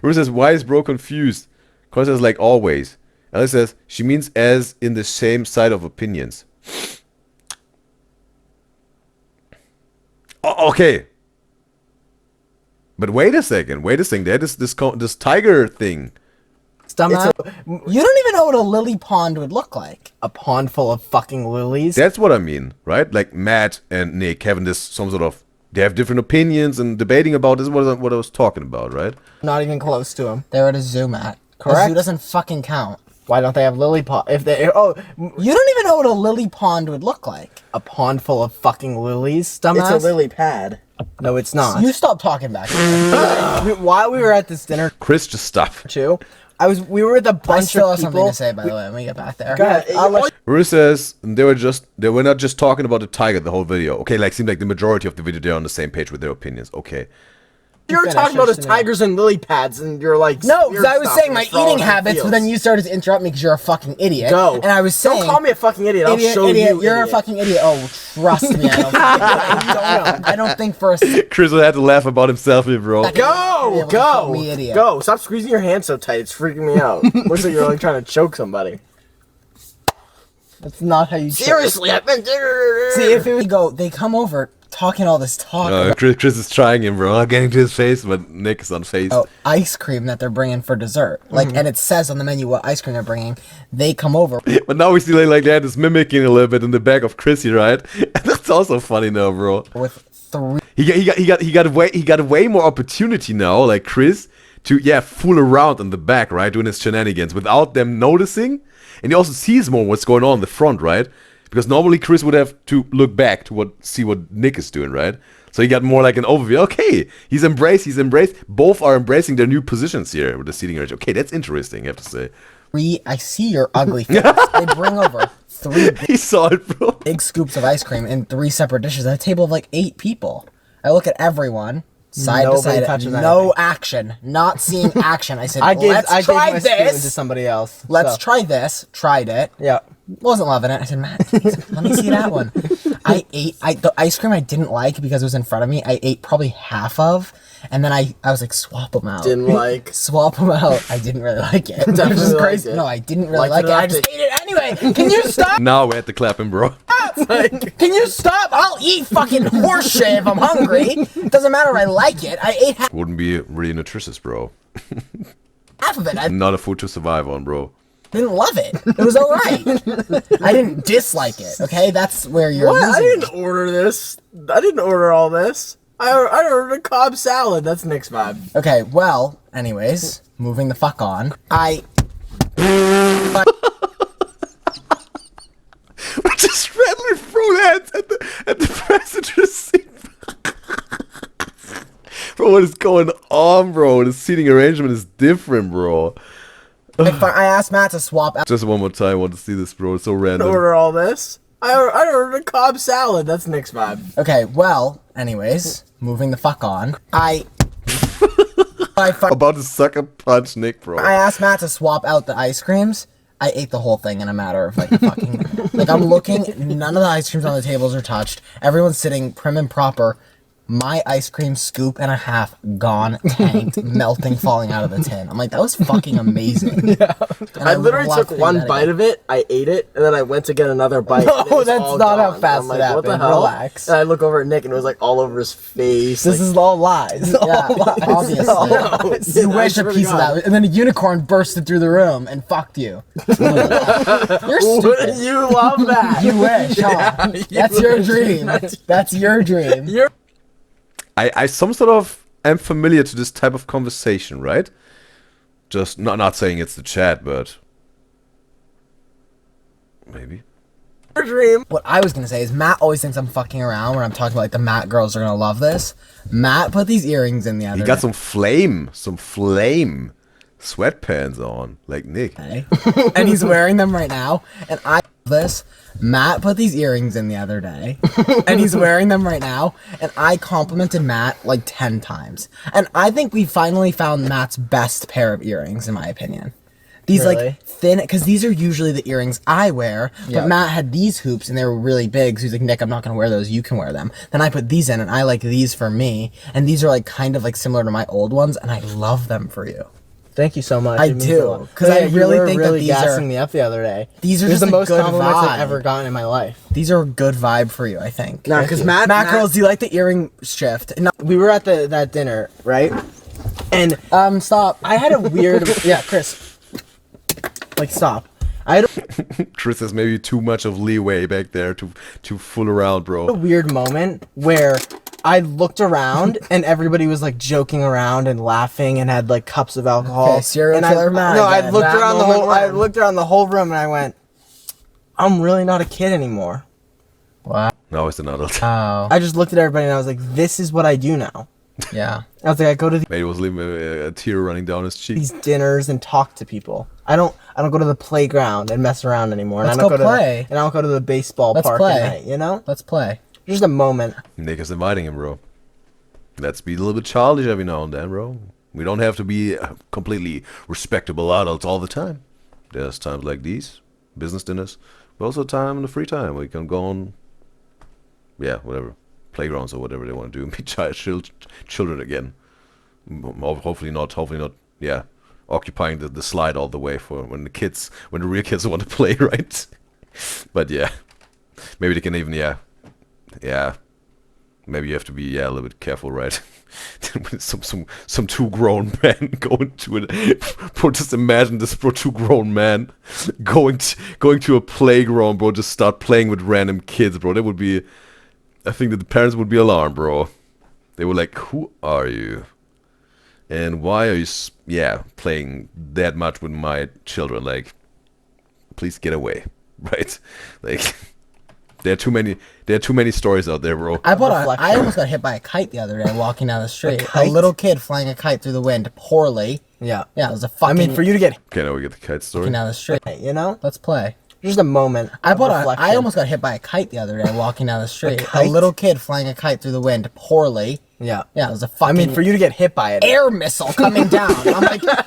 Ruth says, why is bro confused? Corey says, like always. Alice says, she means as in the same side of opinions. Okay. But wait a second. There is this tiger thing. Dumbass. You don't even know what a lily pond would look like. A pond full of fucking lilies. That's what I mean, right? Like Matt and Nick having this some sort of, they have different opinions and debating about this. What I was talking about, right? Not even close to him. They're at a zoo, Matt. Correct. A zoo doesn't fucking count. Why don't they have lily pond? If they, you don't even know what a lily pond would look like. A pond full of fucking lilies, dumbass. It's a lily pad. No, it's not. You stop talking back. While we were at this dinner, Chris, just stop. too. We were with a bunch I still of have people. something to say, by the way, when we get back there. Go ahead. I'll let you. Ruth says they were not just talking about the tiger the whole video. Okay, like seemed like the majority of the video they're on the same page with their opinions. Okay. You're finish talking about your his tigers and lily pads, and you're like, No, because weird I was stuff saying and my it's for all eating in the habits, but fields. then you started to interrupt me because you're a fucking idiot. Go. And I was saying... Don't call me a fucking idiot. I'll show idiot, you. You're idiot. a fucking idiot. Oh, trust me, I don't think for a second. Chris had to laugh about himself here, bro. Go, call me idiot. go. Stop squeezing your hand so tight. It's freaking me out. Looks like you're like trying to choke somebody. That's not how you. Seriously, I've been. See, if it would go, they come over talking all this talk. Chris is trying him, bro. Getting to his face, but Nick is unfazed. Oh, ice cream that they're bringing for dessert. Like, and it says on the menu what ice cream they're bringing. They come over. But now we see like they had this mimicking a little bit in the back of Chrissy, right? And that's also funny now, bro. With 3. He got way more opportunity now, like Chris, to fool around in the back, right, doing his shenanigans without them noticing, and he also sees more what's going on in the front, right? Because normally Chris would have to look back to see what Nick is doing, right? So he got more like an overview. Okay, he's embraced. Both are embracing their new positions here with the seating arrangement. Okay, that's interesting, I have to say. 3. I see your ugly face. They bring over 3 He saw it, bro. big scoops of ice cream in 3 separate dishes at a table of like 8 people. I look at everyone. Side Nobody to side, touching no action, not seeing action. I said, I gave let's my try spoon to this. somebody else. Let's so. try this. Tried it. Yeah. Wasn't loving it. I said, Matt, let me see that one. I ate the ice cream I didn't like because it was in front of me. I ate probably half of, And then I was like, swap them out. Didn't like. Swap them out. I didn't really like it. Definitely Which is liked crazy. it. No, I didn't really Liked like it it. I enough just to- ate it anyway. Can you stop? Now we had to clap him, bro. Can you stop? I'll eat fucking horse shit if I'm hungry. Doesn't matter if I like it. I ate Wouldn't be really nutritious, bro. half of it. I Not a food to survive on, bro. didn't love it. It was alright. I didn't dislike it. Okay, that's where you're What? I losing didn't order this. I didn't order all this. I ordered a Cobb salad. That's Nick's vibe. Okay, well, anyways, moving the fuck on. I Just randomly throw that at the passenger seat. Bro, what is going on, bro? The seating arrangement is different, bro. I asked Matt to swap out. Just one more time, I want to see this, bro. It's so I random. order all this. I ordered a Cobb salad. That's Nick's vibe. Okay, well, anyways, moving the fuck on. I About to sucker punch Nick, bro. asked Matt to swap out the ice creams. I ate the whole thing in a matter of like fucking like I'm looking, none of the ice creams on the tables are touched. Everyone's sitting prim and proper. My ice cream scoop and a half gone, tanked, melting, falling out of the tin. I'm like, that was fucking amazing. Yeah. I literally took one bite of it, I ate it, and then I went to get another bite. No, and it was that's all not how gone. fast I'm like, it what the happened. hell? Relax. And I look over at Nick, and it was like all over his face. This is all lies. Yeah, obviously. No, You I wish a swear to piece of God. that, and then a unicorn bursted through the room and fucked you. You're stupid. You love that. You wish, huh? That's your dream. That's your dream. I some sort of am familiar to this type of conversation, right? Just not saying it's the chat, but maybe. Your dream. What I was gonna say is Matt always thinks I'm fucking around when I'm talking about like the Matt girls are gonna love this. Matt put these earrings in the other He got day. some flame sweatpants on, like Nick. And he's wearing them right now. And I love this. Matt put these earrings in the other day. And he's wearing them right now. And I complimented Matt like 10 times. And I think we finally found Matt's best pair of earrings, in my opinion. These Really? like thin, because these are usually the earrings I wear. But Yep. Matt had these hoops and they were really big. So he's like, Nick, I'm not going to wear those. You can wear them. Then I put these in and I like these for me. And these are like kind of like similar to my old ones. And I love them for you. Thank you so much. I It means do, a lot. 'cause Yeah, I you really were think that really these are- gassing me up the other day. These are These just are the a most good compliments vibe. I've ever gotten in my life. These are a good vibe for you, I think. Nah, because Matt Girls, do you like the earring shift? No, We were at that dinner, right? And stop. I had a weird yeah, Chris. Like stop. I had Chris has maybe too much of leeway back there to fool around, a bro. weird moment where I looked around and everybody was like joking around and laughing and had like cups of alcohol. Okay, serial and killer Matt No, I again. looked That around the moment whole. I when- looked around the whole room and I went, "I'm really not a kid anymore." Wow. Now he's an adult. Oh. I just looked at everybody and I was like, "This is what I do now." Yeah. I was like, I go to Maybe it was leaving a tear running down his cheek. these dinners and talk to people. I don't go to the playground and mess around anymore. Let's and I don't go go play. and I don't go to the baseball Let's park play. at night. You know, Let's play. just a moment. Nick is inviting him, bro. Let's be a little bit childish every now and then, bro. We don't have to be completely respectable adults all the time. There's times like these, business dinners, but also time in the free time where you can go on, yeah, whatever, playgrounds or whatever they want to do, and be children again. Hopefully not, yeah, occupying the slide all the way for when the real kids want to play, right? But yeah, maybe they can even, yeah. Maybe you have to be a little bit careful, right? some two grown men going to it. Bro, just imagine this, bro. Two grown men going to a playground, bro. Just start playing with random kids, bro. That would be. I think that the parents would be alarmed, bro. They were like, "Who are you? And why are you, playing that much with my children? Like, please get away, right? Like." There are too many stories out there, bro. I Reflection. almost got hit by a kite the other day walking down the street. A kite? little kid flying a kite through the wind poorly. Yeah. Yeah, it was a I fucking. mean, for you to get Okay, now we get the kite story. walking down the street. you know, Let's play. just a moment. I of reflection. almost got hit by a kite the other day walking down the street. A kite? little kid flying a kite through the wind poorly. Yeah. Yeah, it was a I fucking. mean, for you to get hit by it. air missile coming down.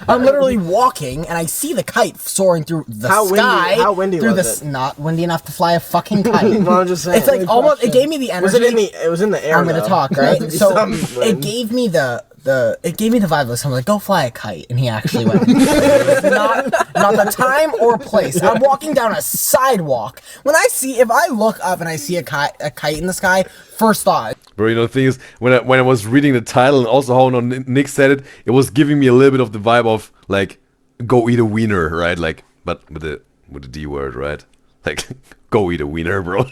I'm literally walking and I see the kite soaring through the How windy- sky. how windy through was the not windy enough to fly a fucking kite. No, I'm just saying. It's like almost. It gave me the energy. Was it in the? It was in the air. I'm gonna though. talk, There had right? to be So some it wind. gave me the it gave me the vibe of someone like, go fly a kite, and he actually went. not the time or place. I'm walking down a sidewalk. If I look up and I see a kite in the sky, first thought. Bro, you know, the thing is, when I was reading the title and also how Nick said it, it was giving me a little bit of the vibe of, like, go eat a wiener, right? Like, but with the D word, right? Like, go eat a wiener, bro.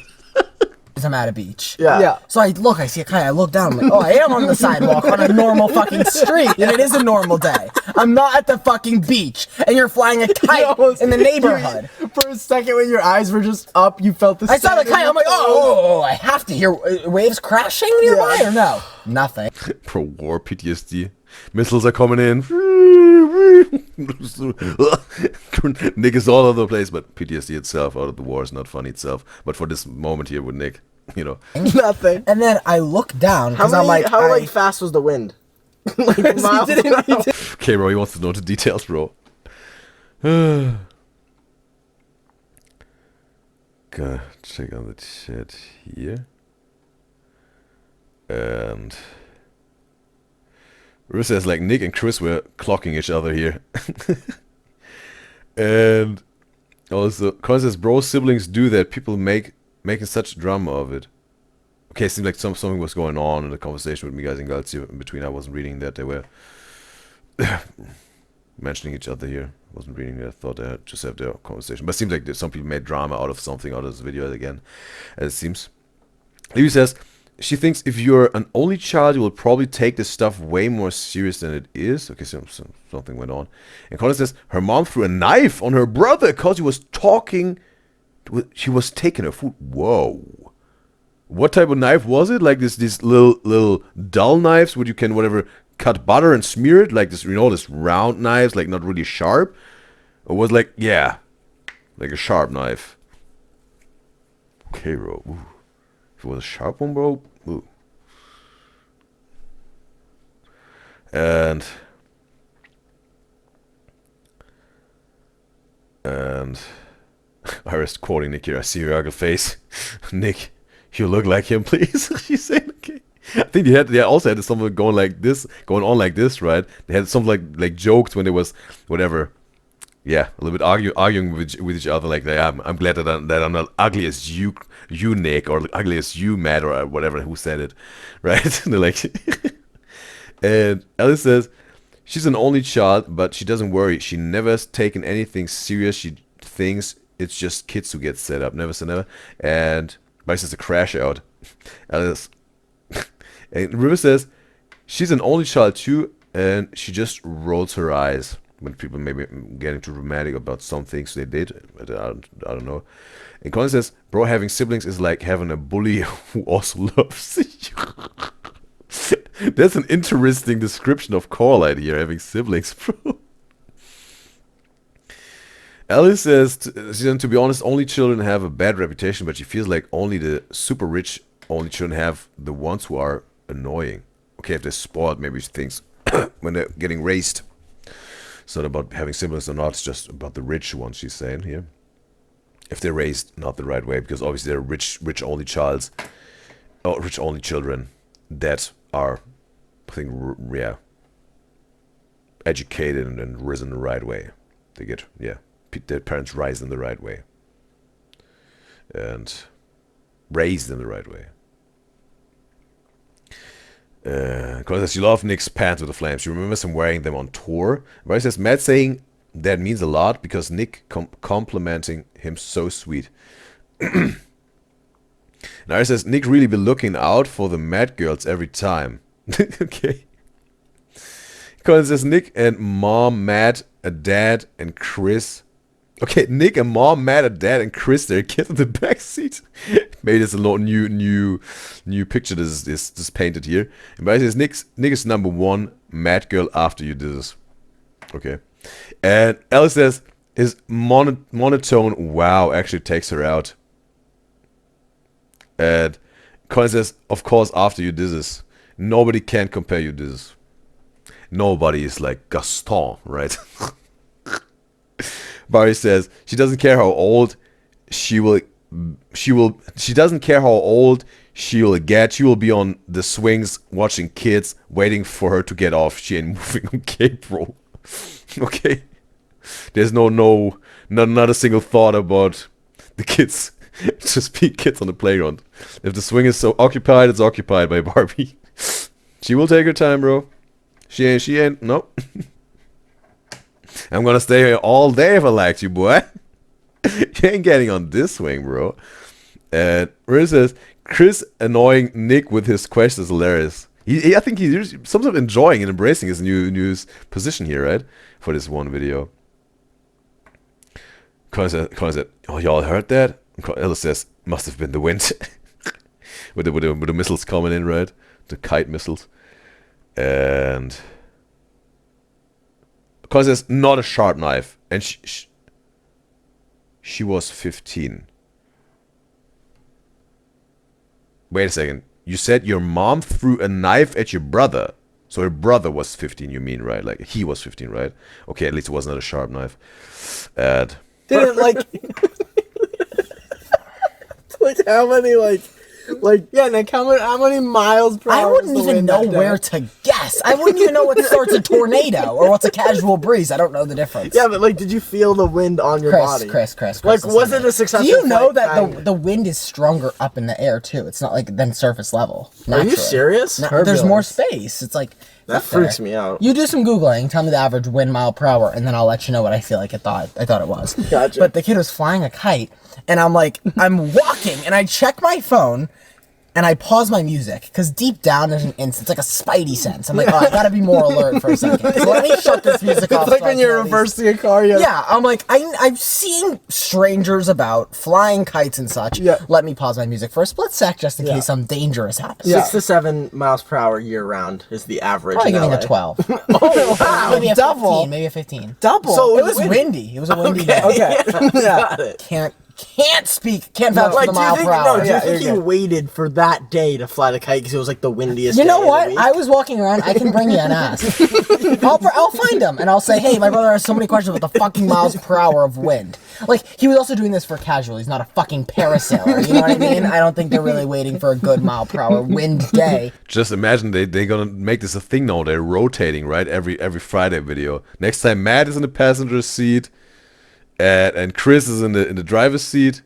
I'm at a beach. Yeah. So I see a kite, I look down, I'm like, oh, I am on the sidewalk on a normal fucking street, and it is a normal day. I'm not at the fucking beach, and you're flying a kite in the neighborhood. For a second, when your eyes were just up, you felt the. I saw the kite, I'm like, oh, I have to hear waves crashing nearby, or no? Nothing. Bro, war PTSD. Missiles are coming in. Nick is all over the place, but PTSD itself out of the war is not funny itself. But for this moment here with Nick, you know. Nothing. And then I look down, How because I'm like, how fast was the wind? Like miles an hour? Okay, bro, he wants to know the details, bro. Gonna check on the chat here. And River says, like, Nick and Chris were clocking each other here. And also, Colin says, bro, siblings do that. People making such drama of it. Okay, it seemed like something was going on in the conversation with me, Guys and Gyals here in between. I wasn't reading that. They were mentioning each other here. I wasn't reading it. I thought they had just have their conversation. But it seems like some people made drama out of something, out of this video again, as it seems. Lily says, she thinks if you're an only child, you will probably take this stuff way more serious than it is. Okay, so something went on. And Colin says, her mom threw a knife on her brother because he was talking. She was taking her food. Whoa. What type of knife was it? Like these little dull knives where you can whatever cut butter and smear it? Like this, you know, this round knives, like not really sharp? Or was like, yeah, like a sharp knife. Okay, bro. Ooh. If it was a sharp one, bro. Ooh. And Iris quoting Nick here. I see your ugly face. Nick, you look like him, please. She's saying, okay. I think they also had something going on like this, right? They had something like jokes when there was whatever. Yeah, a little bit arguing with each other, like I'm glad that I'm not ugly as you Nick, or ugly as you Matt, or whatever. Who said it, right? They're like, and Alice says she's an only child, but she doesn't worry. She never has taken anything serious. She thinks it's just kids who get set up. Never say never. And Mike says a crash out. Alice and River says she's an only child too, and she just rolls her eyes when people maybe getting too dramatic about some things they did. I don't know. And Colin says, bro, having siblings is like having a bully who also loves you. That's an interesting description of Corlight here, having siblings, bro. Alice says, to be honest, only children have a bad reputation, but she feels like only the super rich only children have the ones who are annoying. Okay, if they're spoiled, maybe she thinks when they're getting raised. It's not about having siblings or not, it's just about the rich ones, she's saying here. If they're raised not the right way, because obviously they're rich only childs, or rich only children that are, I think, yeah, educated and risen the right way. They get, yeah, their parents rise in the right way. And raised in the right way. Because you love Nick's pants with the flames. You remember him wearing them on tour. Right? Says Matt saying that means a lot because Nick complimenting him so sweet. And Iris says Nick really be looking out for the Matt girls every time. Okay. Colin says Nick and Mom, Matt, a dad, and Chris. Okay, Nick and Mom, Matt, a dad, and Chris, their kids in the back seat. Maybe there's a lot new picture that is painted here. And but it says Nick is number one Matt girl after you did this. Okay. And Alice says his monotone wow actually takes her out. And Colin says, of course, after you did this, nobody can compare you to this. Nobody is like Gaston, right? Barry says she doesn't care how old she will She doesn't care how old she will get. She will be on the swings watching kids, waiting for her to get off. She ain't moving. Okay, bro. Okay. There's not a single thought about the kids. Just being kids on the playground. If the swing is so occupied, it's occupied by Barbie. She will take her time, bro. She ain't, no. I'm gonna stay here all day if I like you, boy. You ain't getting on this swing, bro. And Riz says, Chris annoying Nick with his questions hilarious. I think he's some sort of enjoying and embracing his new position here, right? For this one video. Colin said, oh, y'all heard that? Ella says, must have been the wind. with the missiles coming in, right? The kite missiles. And Colin says, not a sharp knife. And she was 15. Wait a second. You said your mom threw a knife at your brother. So her brother was 15, you mean, right? Like, he was 15, right? Okay, at least it was not a sharp knife. And... Didn't, like how many, yeah, Nick, how many miles per hour? I wouldn't even know where to guess. I wouldn't even know what starts a tornado or what's a casual breeze. I don't know the difference. Yeah, but, like, did you feel the wind on your body? Chris. Like, was it a successful Do you know flight? that the wind is stronger up in the air, too? It's not, like, than surface level. Are you naturally. serious? There's more space. It's like... That freaks me out. You do some Googling, tell me the average wind mile per hour, and then I'll let you know what I feel like I thought it was. Gotcha. But the kid was flying a kite, and I'm like, I'm walking, and I check my phone, and I pause my music, because deep down there's an instant, it's like a spidey sense. I'm like, oh, I gotta be more alert for a second. So let me shut this music off. It's like when you're reversing a car. Yeah, I'm like, I'm seeing strangers about, flying kites and such. Yeah. Let me pause my music for a split sec, just in case something dangerous happens. 6 to 7 miles per hour year round is the average. Probably in giving LA. a 12. Oh, wow. Maybe a Double. 15, maybe a 15. Double. So it was windy. It was a windy day. Okay. Got it. Can't vouch for Like, the do you mile think, per hour. do you think he waited for that day to fly the kite because it was like the windiest You day know of what? the week? I was walking around. I can bring you an ass. I'll find him and I'll say, hey, my brother has so many questions about the fucking miles per hour of wind. Like, he was also doing this for casual. He's not a fucking parasailer. You know what I mean? I don't think they're really waiting for a good mile per hour wind day. just imagine they're gonna make this a thing now. They're rotating, right? Every Friday video. Next time Matt is in the passenger seat, and Chris is in the driver's seat,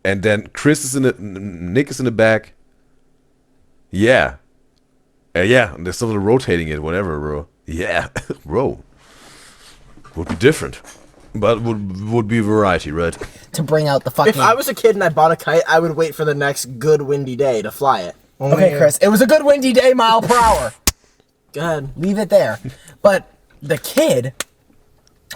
and then Nick is in the back. Yeah. Yeah, they're sort of rotating it, whatever, bro. Yeah, bro. Would be different. But would be variety, right? To bring out the fucking... If I was a kid and I bought a kite, I would wait for the next good windy day to fly it. Okay, Chris, it was a good windy day, mile per hour. Go ahead. Leave it there. But the kid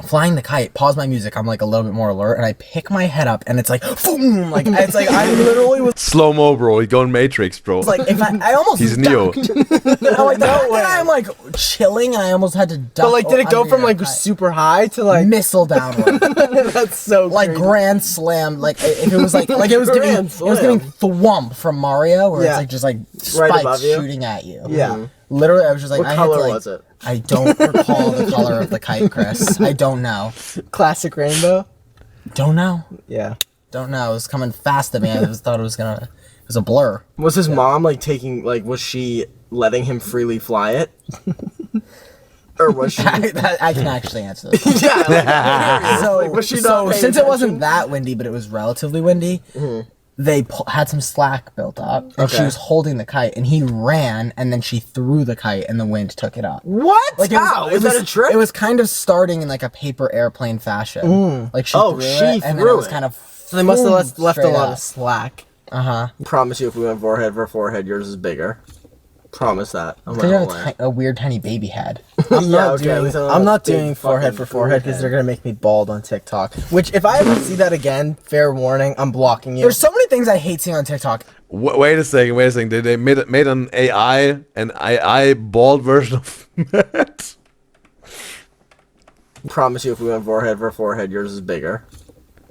flying the kite, pause my music, I'm like a little bit more alert, and I pick my head up, and it's like, boom! Like, it's like, I literally was Slow-mo, bro. He's going Matrix, bro. like, if I almost He's Neo. ducked. I'm like, no way. I'm like chilling, and I almost had to duck. But like, did it go under from your like kite. super high to like Missile downward? That's so Like crazy. grand slam, like if it was like it was giving Grand thwomp from Mario, where Yeah. it's like Right spikes above you. shooting at you. Yeah. Literally, I was just like, What I color had to, like, was it? I don't recall the color of the kite, Chris. I don't know. classic rainbow. Don't know. Yeah. Don't know. It was coming fast at me. I just thought it was a blur. Was his mom like was she letting him freely fly it? Or was she? I can actually answer this. Yeah. So, was she not paying since it wasn't attention? that windy, but it was relatively windy, they had some slack built up, and she Okay. was holding the kite, and he ran, and then she threw the kite, and the wind took it up. What? Like How? Is that a trick? It was kind of starting in like a paper airplane fashion. Like she Oh, threw she it, and then it threw was it. kind of. So they must have left a straight lot up. of slack. I promise you, if we went forehead for forehead, yours is bigger. Promise that. I'm not They gonna have lie. a weird tiny baby head. I'm not okay, at least I don't I'm have not big doing forehead for fucking forehead because forehead. they're gonna make me bald on TikTok. Which, if I ever see that again, fair warning, I'm blocking you. There's so many things I hate seeing on TikTok. Wait a second. They made an AI bald version of Matt? Promise you, if we went forehead for forehead, yours is bigger.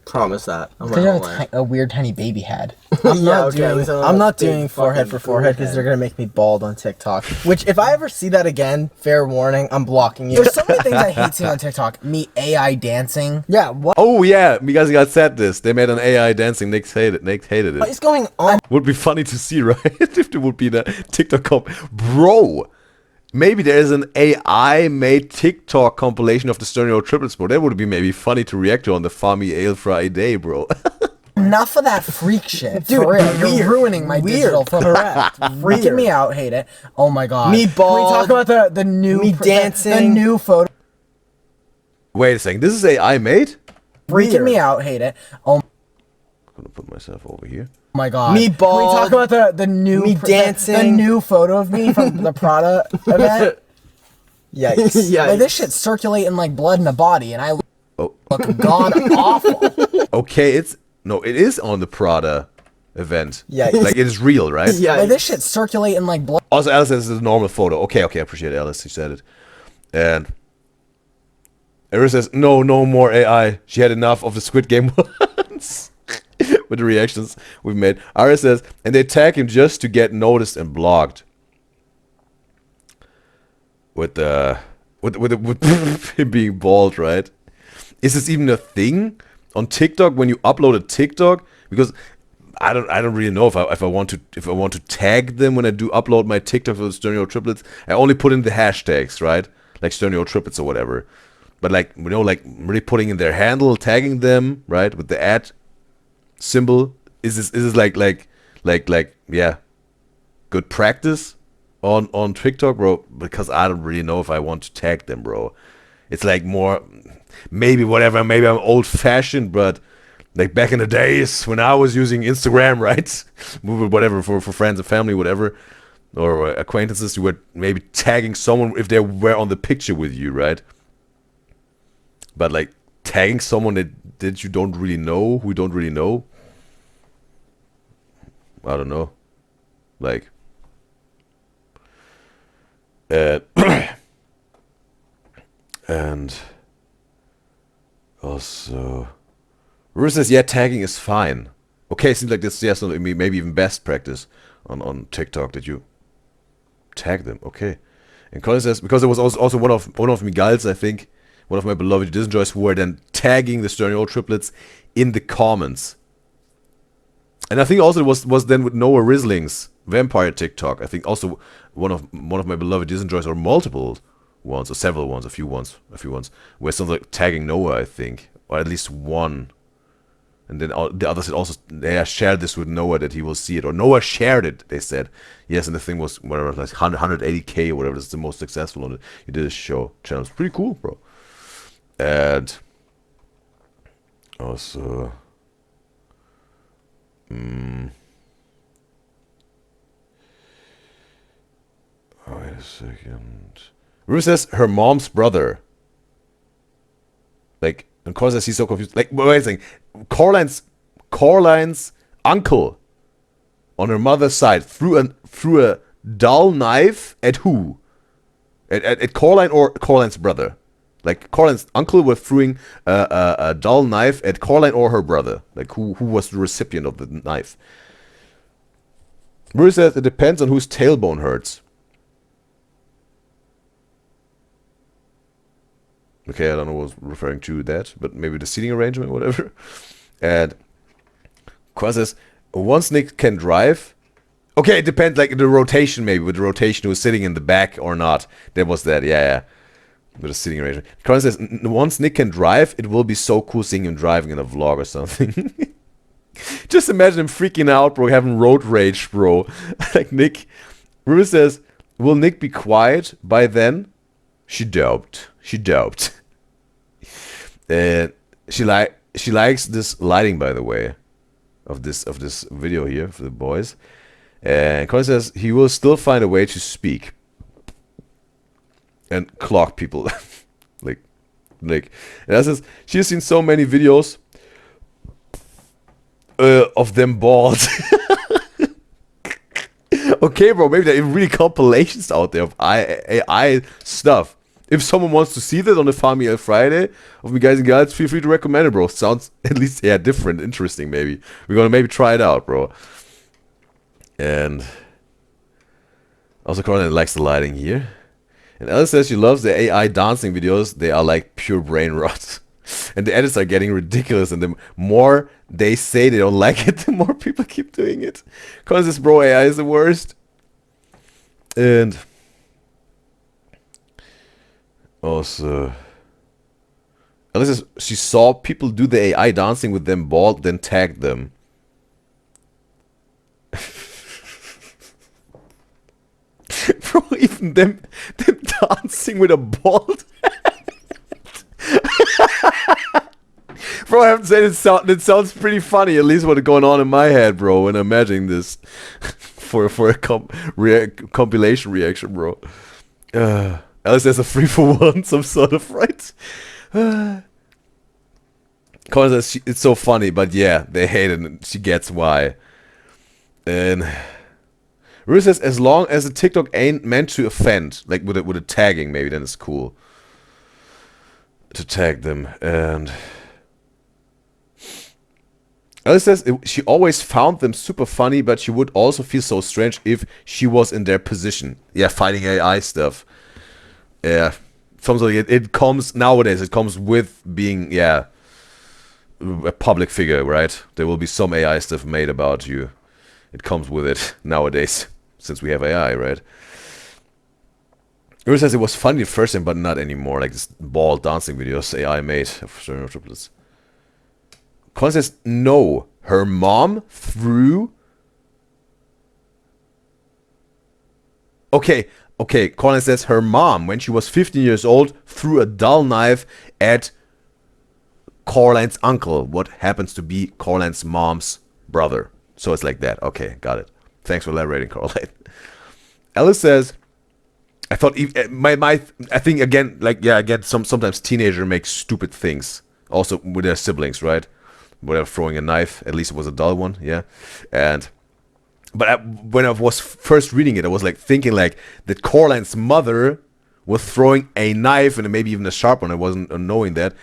Promise that. I'm not They gonna have lie. a weird tiny baby head. I'm not okay, doing. so I'm not big doing forehead fucking for forehead because they're gonna make me bald on TikTok. Which, if I ever see that again, fair warning, I'm blocking you. There's so many things I hate seeing on TikTok. Me AI dancing. Yeah, what Oh yeah, you guys got said this. They made an AI dancing. Nick hated it. is going on? Would be funny to see, right? If there would be the TikTok bro. Maybe there is an AI made TikTok compilation of the STURNIOLO triplets, bro. That would be maybe funny to react to on the Farmy Ale Friday, bro. Enough of that freak shit. Dude, For real, you're weird. ruining my digital footprint. Correct. Freaking me out, hate it. Oh my god. Me Can we bald, talk about the new me the dancing. new photo? Wait a second, this is AI made? Freaking me out, hate it. Oh I'm gonna put myself over here. my god. Me Can we bald, talk about the new me the dancing. new photo of me from the Prada event? Yikes. Yeah. Like this shit's circulating like blood in the body, and I Oh, look god awful. okay, it is on the Prada event. Yikes. Like it is real, right? Yeah. Like this shit's circulating like blood. Also, Alice says it's a normal photo. Okay, I appreciate it, Alice. She said it. And Eris says, no more AI. She had enough of the Squid Game ones. With the reactions we've made. Aria says, and they tag him just to get noticed and blocked. With him being bald, right? Is this even a thing on TikTok when you upload a TikTok? Because I don't really know if I want to tag them when I do upload my TikTok for the STURNIOLO triplets. I only put in the hashtags, right? Like STURNIOLO triplets or whatever. But like, you know, like really putting in their handle, tagging them, right, with the @ symbol. Is this like yeah, good practice on TikTok, bro? Because I don't really know if I want to tag them, bro. It's like more maybe whatever. Maybe I'm old fashioned, but like back in the days when I was using Instagram, right, whatever for friends and family, whatever, or acquaintances, you were maybe tagging someone if they were on the picture with you, right? But like tagging someone that you don't really know, who you don't really know, I don't know. Like, and also, Rue says, yeah, tagging is fine. Okay, seems like this, yes, maybe even best practice on TikTok that you tag them. Okay. And Colin says, because there was also one of Miguel's, I think, one of my beloved Guys and Gyals, who were then tagging the STURNIOLO triplets in the comments. And I think also it was then with Noah Risling's vampire TikTok. I think also one of my beloved Guys and Gyals, or multiple ones, or several ones, a few ones, where something like tagging Noah, I think, or at least one. And then the others had also shared this with Noah that he will see it, or Noah shared it. They said yes, and the thing was whatever, like 180K or whatever. It's the most successful on it. He did a show channel. It's pretty cool, bro. And also, wait a second. Rue says her mom's brother. Like, and Cora says he's so confused. Like, wait a second. Coraline's uncle on her mother's side threw a dull knife at who? At Coraline or Coraline's brother? Like, Coraline's uncle was throwing a dull knife at Coraline or her brother. Like, who was the recipient of the knife? Rue says it depends on whose tailbone hurts. Okay, I don't know what was referring to that, but maybe the seating arrangement, whatever. And Qua says, once Nick can drive... Okay, it depends, like, the rotation, maybe, with the rotation who was sitting in the back or not. There was that, yeah. With a sitting arrangement. Colin says, once Nick can drive, it will be so cool seeing him driving in a vlog or something. Just imagine him freaking out, bro, having road rage, bro. Like, Nick... Ruby says, will Nick be quiet by then? She doped. And she likes this lighting, by the way, of this video here for the boys. And Colin says he will still find a way to speak and clock people. like, and that says she has seen so many videos of them bald. Okay, bro, maybe there are really compilations out there of AI stuff. If someone wants to see that on the Family Friday of me Guys and Gyals, feel free to recommend it, bro. Sounds at least different, interesting. Maybe we're gonna maybe try it out, bro. And also, Coraline likes the lighting here. And Alice says she loves the AI dancing videos. They are like pure brain rot. And the edits are getting ridiculous. And the more they say they don't like it, the more people keep doing it. Coraline says, bro, AI is the worst. And also, Alice says she saw people do the AI dancing with them bald, then tagged them. Bro, even them dancing with a bald head. Bro, I have to say, it sounds pretty funny, at least what's going on in my head, bro, when I'm imagining this for a compilation reaction, bro. Alice has a 3-for-1, some sort of, right? Colin says it's so funny, but yeah, they hate it, and she gets why. And Rue says, as long as the TikTok ain't meant to offend, like with a tagging, maybe then it's cool to tag them. And Alice says she always found them super funny, but she would also feel so strange if she was in their position. Yeah, fighting AI stuff. Yeah, something like it comes nowadays. It comes with being a public figure, right? There will be some AI stuff made about you. It comes with it nowadays, since we have AI, right? Uri says it was funny the first time, but not anymore. Like this bald dancing videos AI made of STURNIOLO triplets. Colin says no. Her mom threw. Okay. Colin says her mom, when she was 15 years old, threw a dull knife at Coraline's uncle, what happens to be Coraline's mom's brother. So it's like that. Okay, got it. Thanks for elaborating, Coraline. Alice says, I thought I think again, like sometimes teenagers make stupid things, also with their siblings, right? Without throwing a knife, at least it was a dull one, yeah. But when I was first reading it, I was like thinking like that Coraline's mother was throwing a knife and maybe even a sharp one. I wasn't knowing that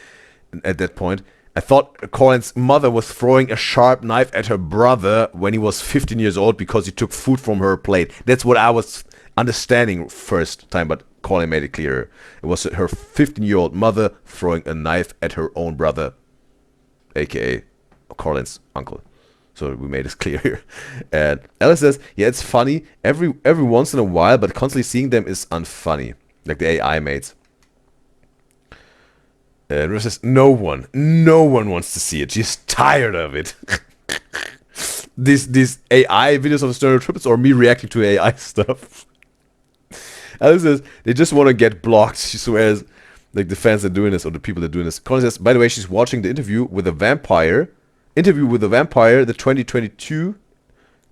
at that point. I thought Coraline's mother was throwing a sharp knife at her brother when he was 15 years old because he took food from her plate. That's what I was understanding first time, but Coraline made it clearer. It was her 15-year-old mother throwing a knife at her own brother, aka Coraline's uncle. So we made it clear here. And Alice says, yeah, it's funny every once in a while, but constantly seeing them is unfunny. Like the AI mates. And Rose says, no one wants to see it. She's tired of it. These AI videos of STURNIOLO triplets or me reacting to AI stuff. Alice says, they just want to get blocked. She swears, like the fans are doing this or the people that are doing this. Colin says, by the way, she's watching the interview with a vampire, the 2022,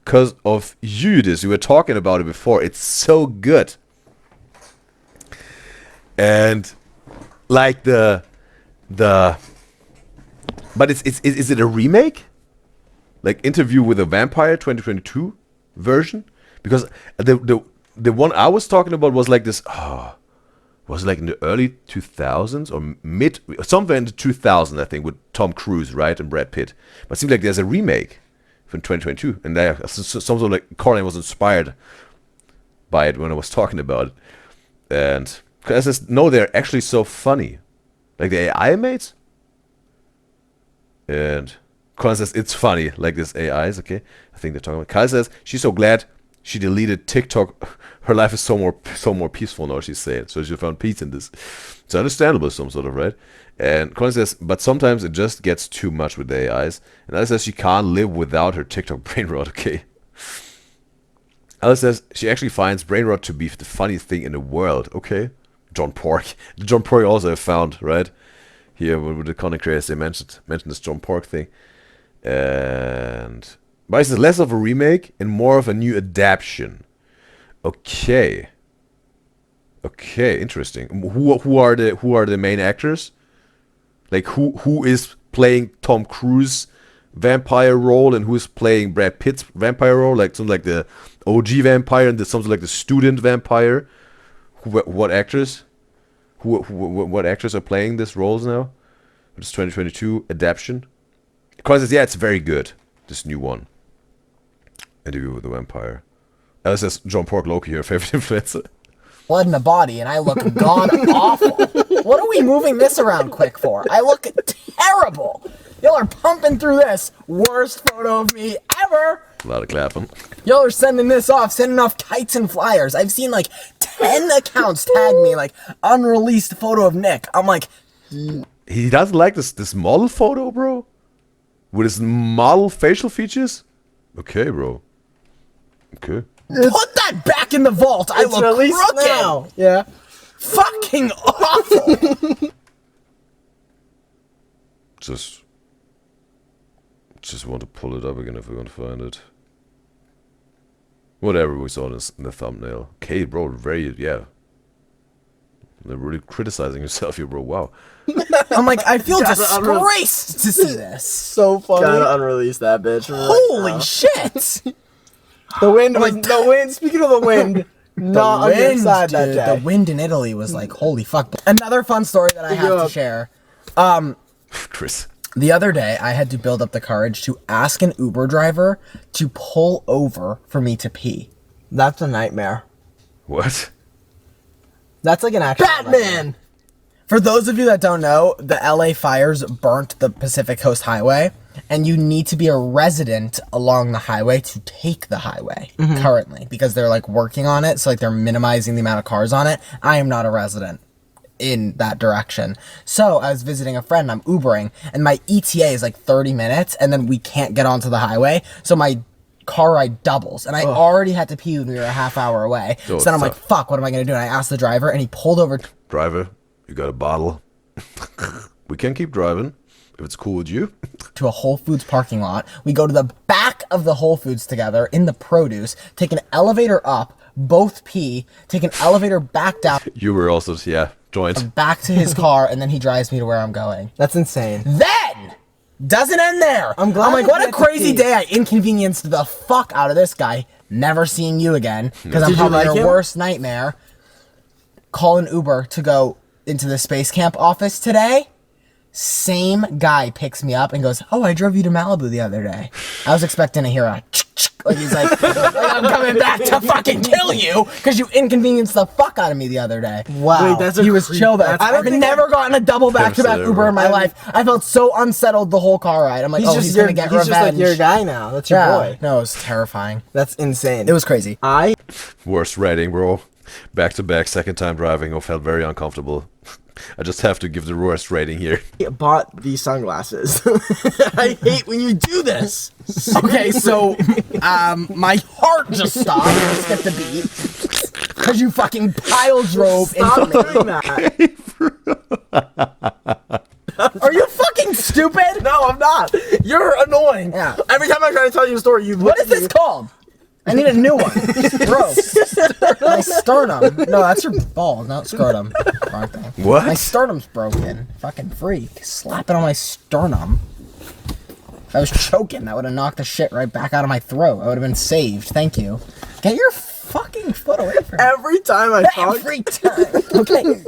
because of UDYZYZ. We were talking about it before. It's so good. And like but is it a remake? Like Interview with a Vampire 2022 version? Because the one I was talking about was like this. Was it like in the early 2000s or somewhere in the 2000s, I think, with Tom Cruise, right, and Brad Pitt. But it seems like there's a remake from 2022, and some sort of like Coraline was inspired by it when I was talking about it. And I says, no, they're actually so funny, like the AI mates. And Coraline says it's funny, like this AI is okay. I think they're talking about. Kyle says she's so glad she deleted TikTok. Her life is so more peaceful now, she's saying. So she found peace in this. It's understandable, some sort of, right? And Colin says, but sometimes it just gets too much with the AIs. And Alice says she can't live without her TikTok brain rot, okay? Alice says she actually finds brain rot to be the funniest thing in the world, okay? John Pork. John Pork also I found, right? Here with the content creators, they mentioned this John Pork thing. And but it's less of a remake and more of a new adaptation. Okay, interesting. Who are the main actors? Like who is playing Tom Cruise vampire role and who is playing Brad Pitt's vampire role? Like something like the OG vampire and something like the student vampire. What actors? what actors are playing these roles now? It's 2022 adaptation. Because it's very good. This new one. Interview with the Vampire. This is John Pork Loki here, favorite influencer. Blood in the body, and I look god awful. What are we moving this around quick for? I look terrible. Y'all are pumping through this. Worst photo of me ever. A lot of clapping. Y'all are sending this off, sending off kites and flyers. I've seen like 10 accounts tag me like unreleased photo of Nick. I'm like, He doesn't like this model photo, bro? With his model facial features? Okay, bro. Okay. put that back in the vault. I look crooked. Now. Yeah. Fucking awful. Just want to pull it up again if we're gonna find it. Whatever we saw in the thumbnail. Okay, bro, yeah. They're really criticizing yourself here, bro. Wow. I'm like, I feel disgraced to see this. So funny. Gotta unrelease that bitch. Holy shit. The wind was the wind. Speaking of the wind, not on your side that day. The wind in Italy was like, holy fuck. Another fun story that I have to share. Chris. The other day, I had to build up the courage to ask an Uber driver to pull over for me to pee. That's a nightmare. What? That's like an actual Batman. For those of you that don't know, the LA fires burnt the Pacific Coast Highway, and you need to be a resident along the highway to take the highway currently, because they're like working on it, so like they're minimizing the amount of cars on it. I am not a resident in that direction. So I was visiting a friend, I'm Ubering, and my ETA is like 30 minutes, and then we can't get onto the highway, so my car ride doubles, and I already had to pee when we were a half hour away. So then I'm like, fuck, what am I gonna do? And I asked the driver, and he pulled over. Driver, you got a bottle? We can keep driving if it's cool with you. To a Whole Foods parking lot. We go to the back of the Whole Foods together in the produce, take an elevator up, both pee, take an elevator back down. You were also, joined. Back to his car, and then he drives me to where I'm going. That's insane. Then doesn't end there. I'm glad. I'm like, what a crazy day. I inconvenienced the fuck out of this guy. Never seeing you again because I'm probably your worst nightmare. Call an Uber to go into the Space Camp office today. Same guy picks me up and goes, oh, I drove you to Malibu the other day. I was expecting to hear a like he's like I'm coming back to fucking kill you because you inconvenienced the fuck out of me the other day. Wow. Wait, he was chill there. I've never gotten a double back-to-back Uber in my life. I felt so unsettled the whole car ride. I'm like, he's gonna get revenge. He's just like your guy now. That's your boy. No, it was terrifying. That's insane. It was crazy. Worst rating, bro. Back-to-back, second time driving. I felt very uncomfortable. I just have to give the worst rating here. I bought these sunglasses. I hate when you do this. Okay, so my heart just stopped. Let's get the beat. Because you fucking pile drove Stop into me. doing that. Are you fucking stupid? No, I'm not. You're annoying. Yeah. Every time I try to tell you a story, you What is this called? I need a new one. Broke. My sternum. No, that's your ball, not scrotum. Wrong thing. What? My sternum's broken. Fucking freak. Slap it on my sternum. If I was choking, that would have knocked the shit right back out of my throat. I would have been saved. Thank you. Get your fucking foot away from me. Every time I talk. Every time. Okay.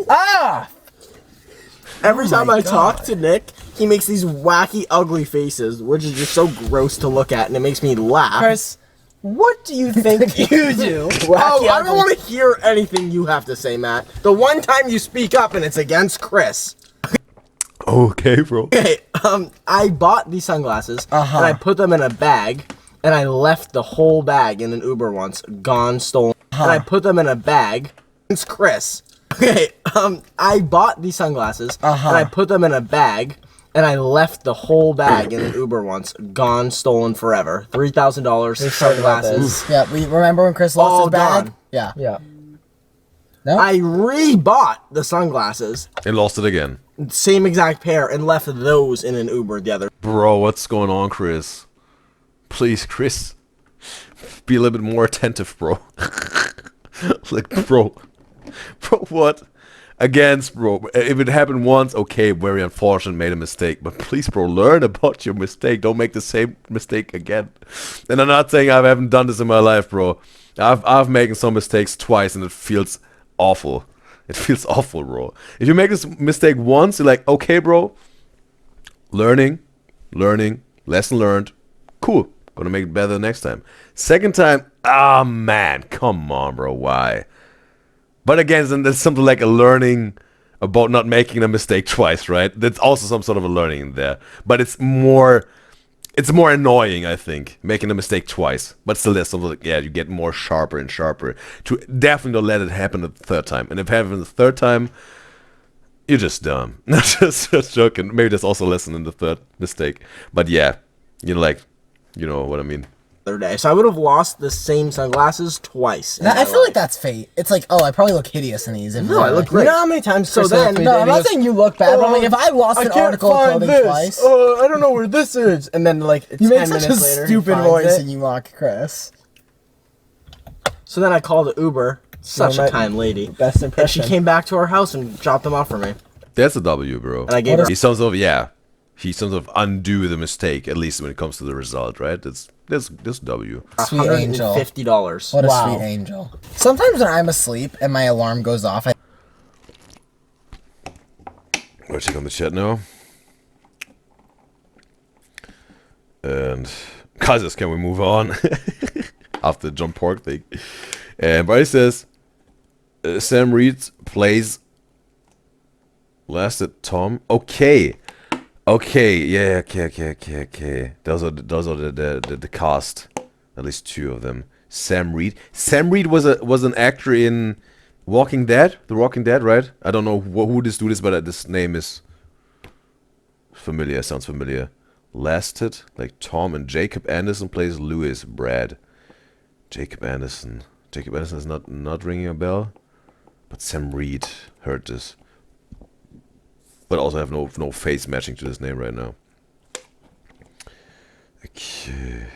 Every time I talk to Nick, he makes these wacky, ugly faces, which is just so gross to look at, and it makes me laugh. Chris, what do you think you do? I don't want to hear anything you have to say, Matt. The one time you speak up and it's against Chris. Okay, bro. Okay, I bought these sunglasses, and I put them in a bag, and I left the whole bag in an Uber once, gone, stolen. And I put them in a bag. It's Chris. Okay, I bought these sunglasses, and I put them in a bag, and I left the whole bag in an Uber once, gone, stolen forever. $3,000 sunglasses. Yeah, we remember when Chris lost his bag? Gone. Yeah. Yeah. No? I rebought the sunglasses, And lost it again. same exact pair, and left those in an Uber the other. Bro, what's going on, Chris? Please, Chris. Be a little bit more attentive, bro. Like, bro, what? Against, bro. If it happened once, okay, very unfortunate, made a mistake. But please, bro, learn about your mistake. Don't make the same mistake again. And I'm not saying I haven't done this in my life, bro. I've making some mistakes twice, and it feels awful. It feels awful, bro. If you make this mistake once, you're like, okay, bro, learning, lesson learned, cool. Gonna make it better next time. Second time, ah, man, come on, bro, why? But again, then there's something like a learning about not making a mistake twice, right? That's also some sort of a learning in there. But it's more annoying, I think, making a mistake twice. But still, there's something like, yeah, you get more sharper and sharper to definitely don't let it happen the third time. And if it happens the third time, you're just dumb. Not just joking. Maybe there's also a lesson in the third mistake. But yeah, you know what I mean. Day. So I would have lost the same sunglasses twice. I feel like that's fate. It's like, oh, I probably look hideous in these. No, I look great. You know how many times? So then, no, I'm not saying you look bad, but I'm like, if I lost an article of clothing twice, I don't know where this is. And then like you 10 make such a minutes later, stupid voice and you mock Chris. So then I called the Uber. Such a kind lady. Best And impression. she came back to our house and dropped them off for me. That's a W, bro. And I gave her. He sort of undo the mistake, at least when it comes to the result, right? That's W. Sweet angel. $150. What a sweet angel. Sometimes when I'm asleep and my alarm goes off, I'll check on the chat now. And Kaisers, can we move on? After the John Pork thing. And Bryce says, Sam Reed plays lasted Tom. Okay. Yeah, okay. Those are the cast. At least two of them. Sam Reed. Sam Reed was an actor in Walking Dead. The Walking Dead, right? I don't know who this dude is, but this name is familiar. Sounds familiar. Lasted, like Tom, and Jacob Anderson plays Lewis Brad. Jacob Anderson is not ringing a bell, but Sam Reed heard this. But also have no face matching to this name right now. Okay.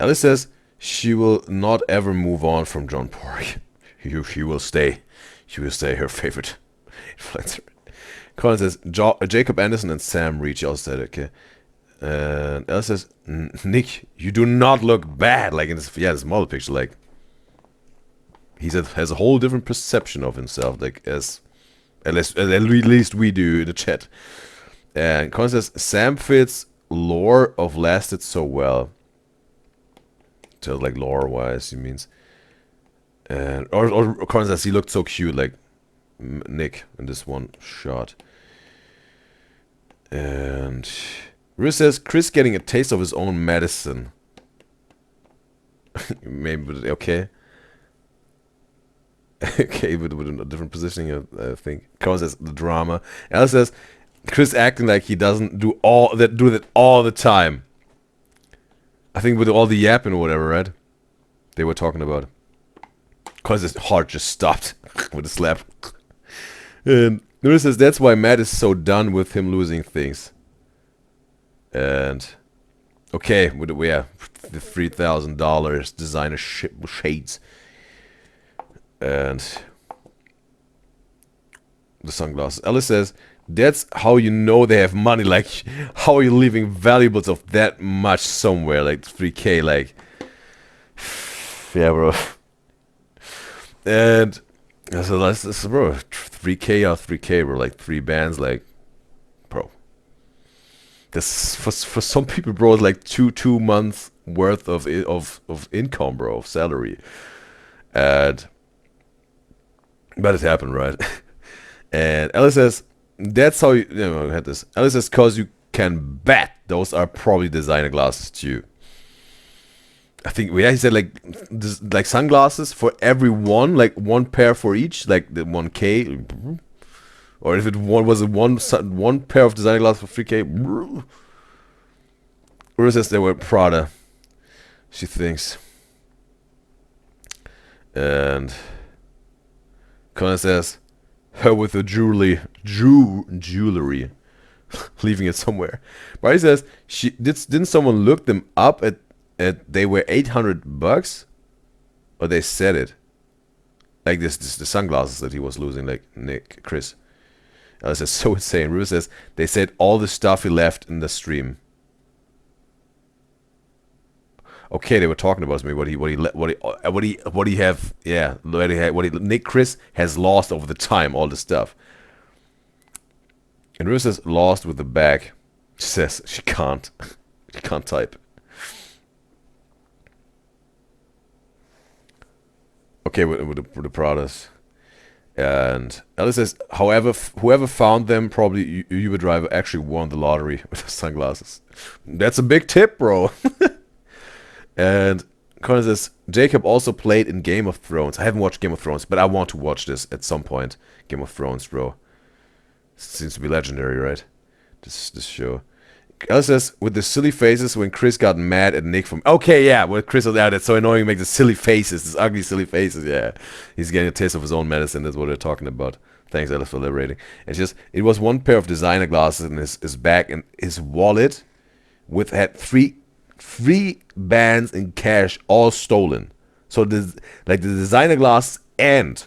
Alice says she will not ever move on from John Pork. She will stay. She will stay her favorite influencer. Colin says Jacob Anderson and Sam Reed. She also said okay. And Alice says Nick, you do not look bad. Like in this model picture, like he has a whole different perception of himself. Like at least we do in the chat. And Colin says Sam fits lore of lasted so well. So like lore wise, he means. And or Colin says he looked so cute, like Nick in this one shot. And Riz says Chris getting a taste of his own medicine. Maybe okay. Okay, but with a different positioning, I think. Colin says the drama. Alice says Chris acting like he doesn't do that all the time. I think with all the yapping or whatever, right? They were talking about. Cause his heart just stopped with a slap. And Riz says that's why Matt is so done with him losing things. And okay, with the $3,000 designer shades. And the sunglasses. Alice says, that's how you know they have money. Like, how are you leaving valuables of that much somewhere? Like 3K, like, yeah, bro. And so that's bro, 3K out 3K, bro. Like 3 bands, like, bro. This for some people, bro, it's like two months worth of income, bro, of salary. And but it happened, right? And Alice says, that's how you know, I had this. Alice says, cause you can bet those are probably designer glasses too. I think he said like sunglasses for every one, like one pair for each, like the 1K. Or if it was one pair of designer glasses for 3K. Or says they were Prada, she thinks. And Conan says, her with the jewelry, leaving it somewhere. But he says, didn't someone look them up at they were $800, or they said it. Like the sunglasses that he was losing, like Chris. This is so insane. Ruth says they said all the stuff he left in the stream. Okay, they were talking about me. Nick Chris has lost over the time. All the stuff. And River says lost with the bag. She says she can't. She can't type. Okay, with the Pradas. And Alice says, however, whoever found them, probably Uber driver, actually won the lottery with the sunglasses. That's a big tip, bro. And Connor says, Jacob also played in Game of Thrones. I haven't watched Game of Thrones, but I want to watch this at some point. Game of Thrones, bro. Seems to be legendary, right? This show. Alice says, with the silly faces when Chris got mad at Nick from... Okay, yeah, when Chris was out, that's so annoying. Make the silly faces, these ugly silly faces, yeah. He's getting a taste of his own medicine, that's what they're talking about. Thanks, Alice, for liberating. It's just, it was one pair of designer glasses in his bag, and his wallet had three bands in cash, all stolen. So, the designer glasses and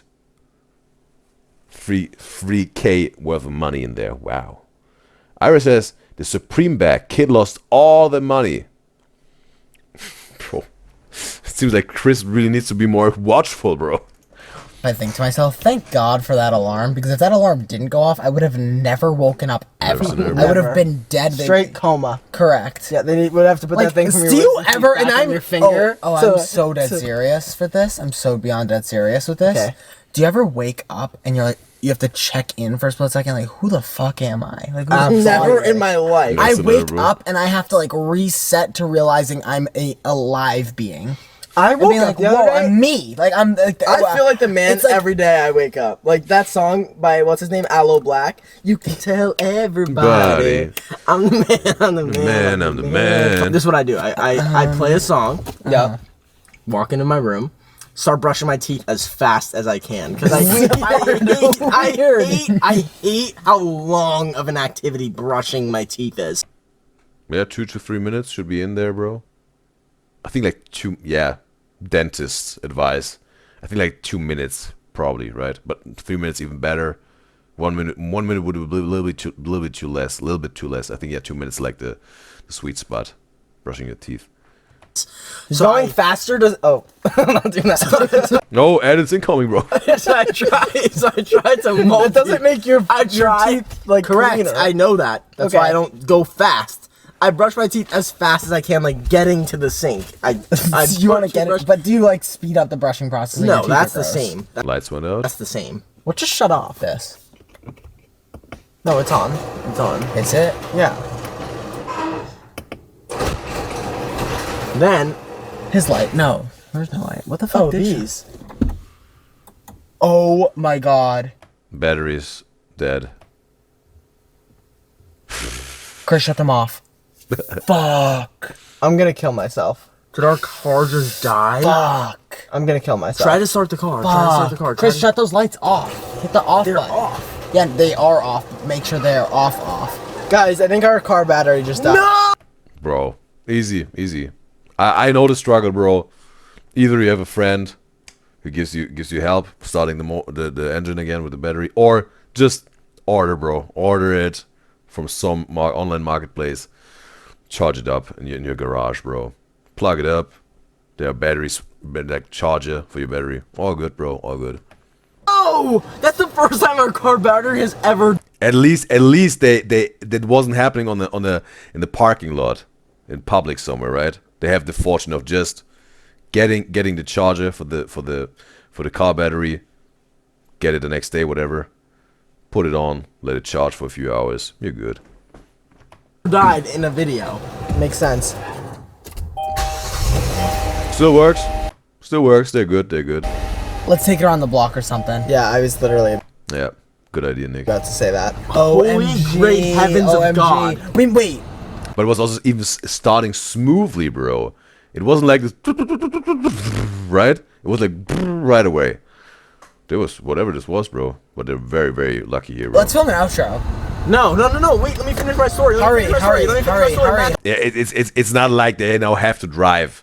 3K worth of money in there. Wow. Ira says... The Supreme bag. Kid lost all the money. Bro. It seems like Chris really needs to be more watchful, bro. I think to myself, thank God for that alarm, because if that alarm didn't go off, I would have never woken up ever. I would have been dead. Straight coma. Correct. Yeah, they would have to put that thing from your do you ever, and on I'm your finger. I'm so dead serious for this. I'm so beyond dead serious with this. Okay. Do you ever wake up and you're like, you have to check in for a split second, like, who the fuck am I? Like, Never in my life. I wake up and I have to, like, reset to realizing I'm a alive being. I woke up like, the other day. I'm me. Like, I'm. Like, I feel like the man it's like, every day I wake up. Like that song by what's his name, Aloe Black. You can tell everybody. I'm the man. I'm the man. I'm the man. This is what I do. I play a song. Yeah. Walk into my room. Start brushing my teeth as fast as I can because I hate how long of an activity brushing my teeth is. Yeah, 2 to 3 minutes should be in there, bro. I think like 2. Yeah, dentist's advice. I think like 2 minutes probably, right? But 3 minutes even better. 1 minute. 1 minute would be a little bit too less. A little bit too less. I think 2 minutes like the sweet spot. Brushing your teeth. So going faster does. Oh, I'm not doing that. No, edits incoming, bro. So I tried to. That doesn't make your teeth like Correct. cleaner. I know that. That's why I don't go fast. I brush my teeth as fast as I can, like getting to the sink. You want to get it, but do you like speed up the brushing process? No, that's the same. Lights went out. That's the same. Well, just shut off this. No, it's on. It's on. It's it. Yeah. Then His light. No, there's no light. What the fuck? these. Oh my god. Batteries dead. Chris, shut them off. Fuck. I'm gonna kill myself. Did our car just die? Fuck. I'm gonna kill myself. Try to start the car. Try to start the car. Chris, shut those lights off. Hit the off They're button. off. Yeah, they are off. Make sure they're off. Guys, I think our car battery just died. No! Bro, easy. I know the struggle, bro. Either you have a friend who gives you help starting the engine again with the battery, or just order, bro. Order it from some online marketplace. Charge it up in your garage, bro. Plug it up. There are batteries, like charger for your battery. All good, bro. All good. Oh, that's the first time our car battery has ever. At least that wasn't happening in the parking lot in public somewhere, right? They have the fortune of just getting the charger for the car battery, get it the next day, whatever. Put it on, let it charge for a few hours. You're good. Died in a video. Makes sense. Still works. They're good. Let's take it around the block or something. Yeah, I was literally Yeah, good idea, Nick. about to say that. Holy great heavens of God. Wait. But it was also even starting smoothly, bro. It wasn't like this, right? It was like right away. There was whatever this was, bro. But they're very, very lucky here, bro. Let's film an outro. No. Wait, let me finish my story. Hurry. It's not like they now have to drive.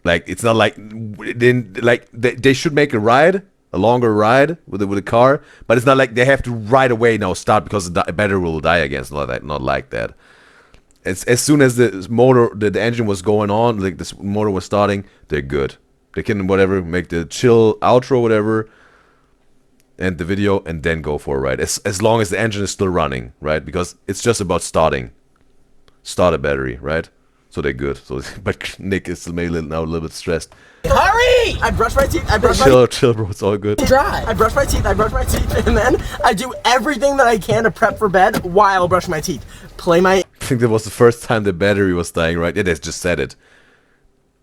Like it's not like they should make a longer ride with a car, but it's not like they have to right away now start because the battery will die again. It's not like that. as soon as the motor, the engine was going on, like this motor was starting, they're good. They can whatever make the chill outro, whatever, end the video, and then go for a ride. As long as the engine is still running, right? Because it's just about starting. Start a battery, right? So they're good. So, but Nick is maybe now a little bit stressed. Hurry! I brush my teeth. I brush my teeth. Chill, bro. It's all good. Dry. I brush my teeth. And then I do everything that I can to prep for bed while brushing my teeth. I think that was the first time the battery was dying, right? Yeah, they just said it.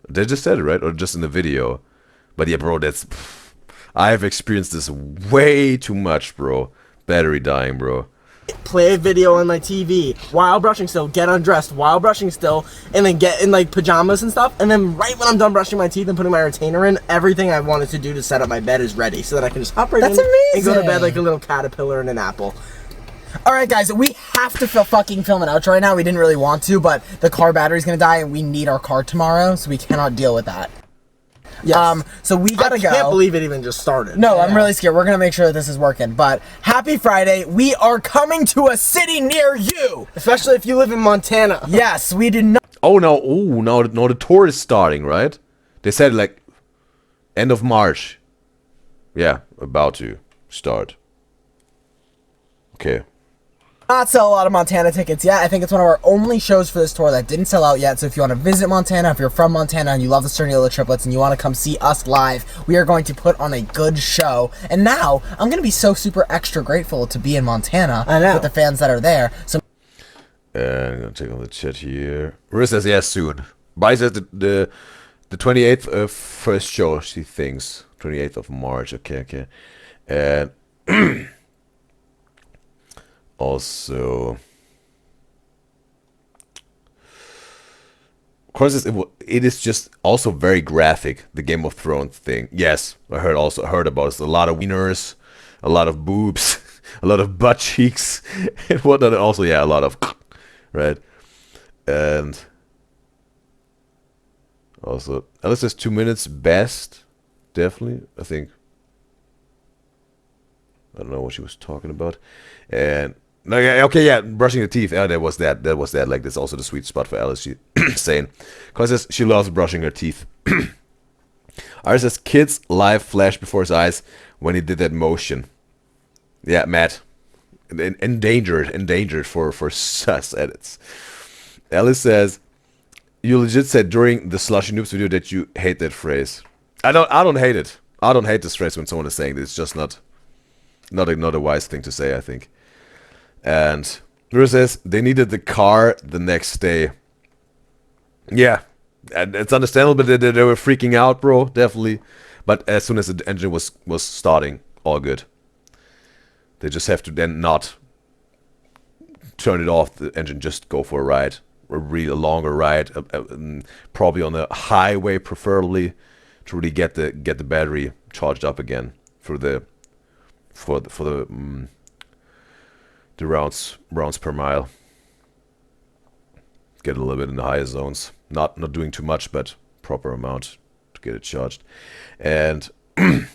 They just said it, right? Or just in the video. But yeah, bro, I've experienced this way too much, bro. Battery dying, bro. Play a video on my TV while brushing still, get undressed while brushing still, and then get in like pajamas and stuff, and then right when I'm done brushing my teeth and putting my retainer in, everything I wanted to do to set up my bed is ready so that I can just hop right in and go to bed like a little caterpillar and an apple. Alright guys, we have to fucking film an outro right now. We didn't really want to, but the car battery's gonna die and we need our car tomorrow, so we cannot deal with that. Yes. So we gotta go. I can't believe it even just started. No, I'm really scared. We're gonna make sure that this is working. But happy Friday. We are coming to a city near you. Especially if you live in Montana. Yes, we did not. Oh, no. No, the tour is starting, right? They said, like, end of March. Yeah, about to start. Okay. Not sell a lot of Montana tickets yet. I think it's one of our only shows for this tour that didn't sell out yet. So if you want to visit Montana, if you're from Montana and you love the STURNIOLO triplets and you want to come see us live, we are going to put on a good show. And now I'm going to be so super extra grateful to be in Montana with the fans that are there. So I'm gonna check on the chat here. Riz says yes soon. Bai says the 28th first show, she thinks. 28th of March. Okay. And also, of course, it is just also very graphic, the Game of Thrones thing. Yes, I heard about it. It's a lot of wieners, a lot of boobs, a lot of butt cheeks, and whatnot. And also, yeah, a lot of right. And also, Alice says 2 minutes best. Definitely, I think. I don't know what she was talking about. And okay, yeah, brushing the teeth. Oh, that was that. Like, that's also the sweet spot for Alice. She saying, because she loves brushing her teeth. Iris says, kids live flash before his eyes when he did that motion. Yeah, Matt, endangered for sus edits. Alice says, you legit said during the Slushy Noobs video that you hate that phrase. I don't hate it. I don't hate this phrase when someone is saying this. It's just not a wise thing to say, I think. And Rua says they needed the car the next day. Yeah, and it's understandable that they were freaking out, bro. Definitely. But as soon as the engine was starting, all good. They just have to then not turn it off. The engine, just go for a ride, a really longer ride, probably on a highway, preferably, to really get the battery charged up again for the rounds per mile. Get a little bit in the higher zones. Not doing too much, but proper amount to get it charged. And Colin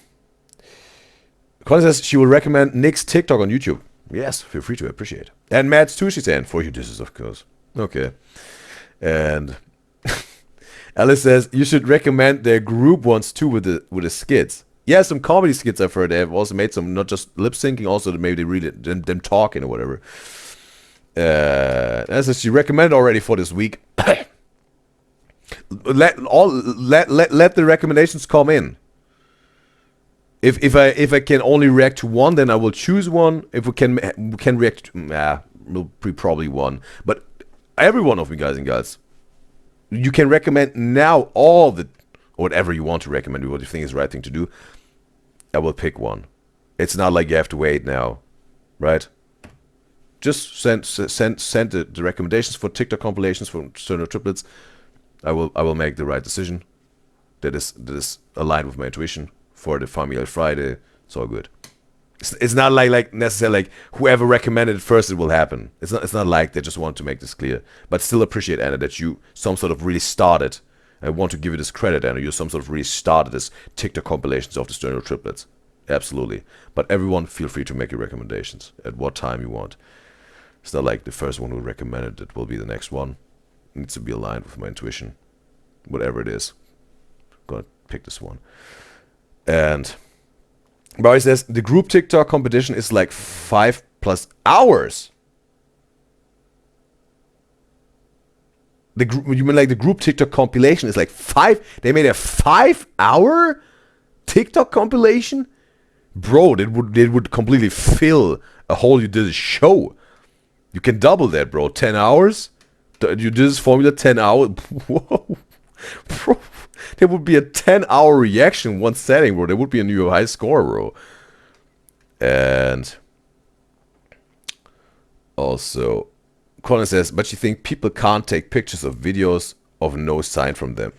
says she will recommend Nick's TikTok on YouTube. Yes, feel free to. Appreciate. And Matt's too, she's saying. For you, this is of course. Okay. And Alice says you should recommend their group ones too with the skits. Yeah, some comedy skits I've heard. They have also made some, not just lip syncing, also maybe they read it, them talking or whatever. As she recommended already for this week. let the recommendations come in. If I can only react to one, then I will choose one. If we can react, we'll probably one. But every one of you guys and gals, you can recommend now all the whatever you want to recommend, what you think is the right thing to do. I will pick one. It's not like you have to wait now, right? Just send the recommendations for TikTok compilations for STURNIOLO triplets. I will make the right decision. That is aligned with my intuition for the Family Friday. It's all good. It's not like necessarily like whoever recommended it first it will happen. It's not like they just want to make this clear. But still appreciate, Anna, that you some sort of really started. I want to give you this credit, Anna. You some sort of really started this TikTok compilations of the STURNIOLO triplets. Absolutely. But everyone feel free to make your recommendations at what time you want. It's not like the first one who recommended it will be the next one. It needs to be aligned with my intuition. Whatever it is. I'm gonna pick this one. And Barry says, the group TikTok competition is like 5+ hours. You mean like the group TikTok compilation is like 5? They made a 5-hour TikTok compilation? Bro, it would completely fill a whole You Did This show. You can double that, bro. 10 hours? You did this formula 10 hours? Whoa. Bro, there would be a 10-hour reaction in one setting, bro. There would be a new high score, bro. And also, Colin says, but you think people can't take pictures of videos of no sign from them?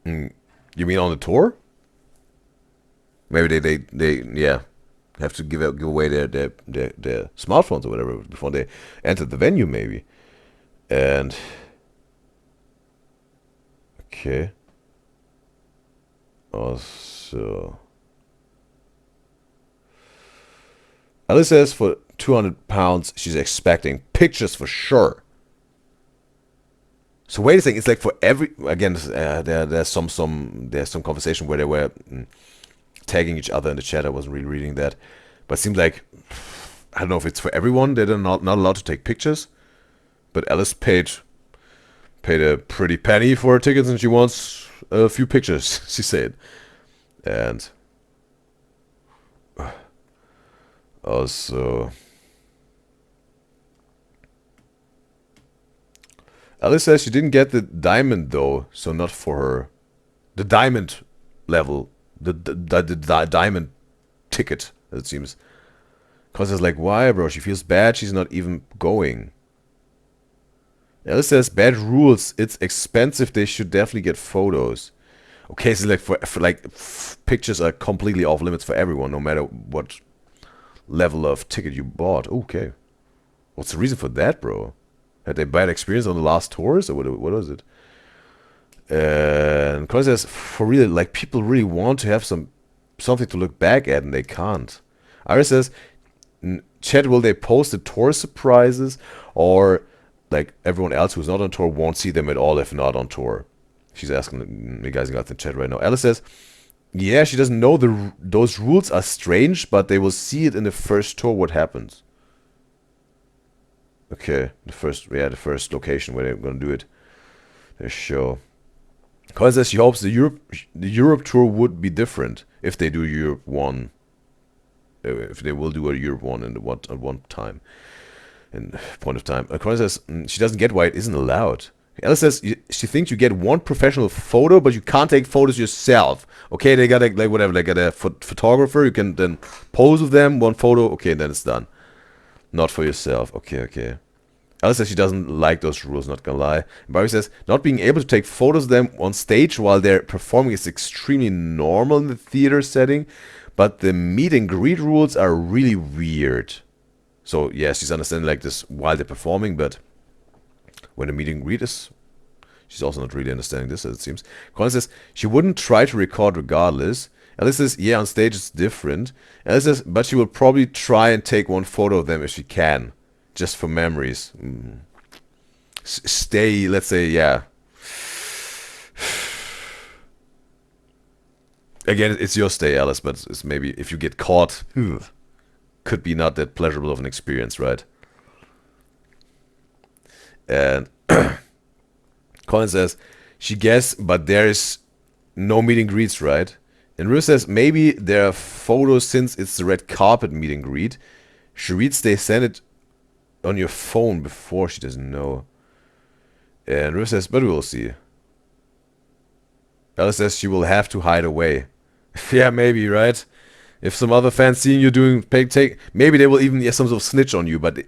You mean on the tour? Maybe they yeah, have to give away their smartphones or whatever before they enter the venue, maybe. And okay. Also, Alice says for £200 she's expecting pictures for sure. So wait a second, it's like for every, again, there's some conversation where they were tagging each other in the chat. I wasn't really reading that, but it seems like, I don't know if it's for everyone that are not allowed to take pictures, but Alice paid a pretty penny for her tickets and she wants a few pictures, she said. And also, Alice says she didn't get the diamond though, so not for her. The diamond level, the diamond ticket, it seems. Cause it's like, why, bro? She feels bad. She's not even going. Alice says bad rules. It's expensive. They should definitely get photos. Okay, so like for pictures are completely off limits for everyone, no matter what level of ticket you bought. Okay, what's the reason for that, bro? Had they bad experience on the last tours, or what was it? And Colin says, for real, like people really want to have something to look back at, and they can't. Iris says, chat, will they post the tour surprises, or like everyone else who's not on tour won't see them at all if not on tour? She's asking the guys in the chat right now. Alice says, yeah, she doesn't know those rules are strange, but they will see it in the first tour what happens. Okay, the first location where they're gonna do it. Their show. Colin says she hopes the Europe tour would be different if they do Europe 1. If they will do a Europe 1 at one time. In point of time. Colin says she doesn't get why it isn't allowed. Alice says she thinks you get one professional photo, but you can't take photos yourself. Okay, they got they got a photographer. You can then pose with them, one photo. Okay, then it's done. Not for yourself. Okay. Alice says she doesn't like those rules, not gonna lie. And Barbie says, not being able to take photos of them on stage while they're performing is extremely normal in the theater setting, but the meet and greet rules are really weird. So, yeah, she's understanding like this while they're performing, but when the meet and greet is, she's also not really understanding this, as it seems. Colin says, she wouldn't try to record regardless. Alice says, yeah, on stage it's different. Alice says, but she will probably try and take one photo of them if she can. Just for memories. Stay, let's say, yeah. Again, it's your stay, Alice, but it's maybe if you get caught, could be not that pleasurable of an experience, right? And Colin says, she guessed, but there is no meet and greets, right? And Ruth says, maybe there are photos since it's the red carpet meet and greet. She reads they send it on your phone before, she doesn't know. And Ruth says, but we'll see. Alice says she will have to hide away. Yeah, maybe, right? If some other fans seeing you doing maybe they will even some sort of snitch on you, but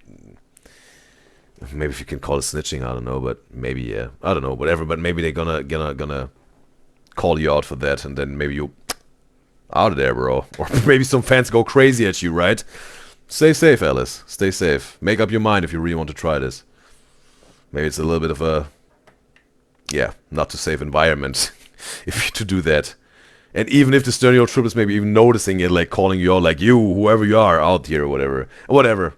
maybe if you can call it snitching, I don't know, but maybe, yeah, I don't know, whatever, but maybe they're gonna call you out for that, and then maybe you out of there, bro. Or maybe some fans go crazy at you, right? Stay safe, Alice. Stay safe. Make up your mind if you really want to try this. Maybe it's a little bit of a, yeah, not too safe environment if to do that. And even if the Sternio triplets maybe even noticing it, like calling you out, like you, whoever you are out here or whatever.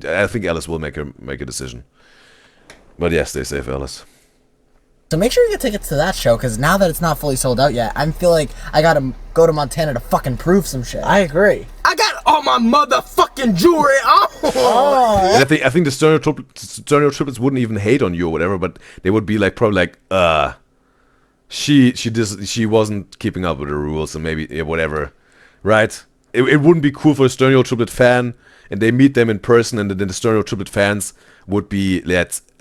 I think Alice will make a decision. But yeah, stay safe, Alice. So make sure you get tickets to that show, because now that it's not fully sold out yet, I feel like I gotta go to Montana to fucking prove some shit. I agree. I got all my motherfucking jewelry on. And I think the Sternio triplets wouldn't even hate on you or whatever, but they would be like probably like, she wasn't keeping up with the rules, and maybe yeah, whatever, right? It wouldn't be cool for a Sternio triplet fan, and they meet them in person, and then the Sternio triplet fans would be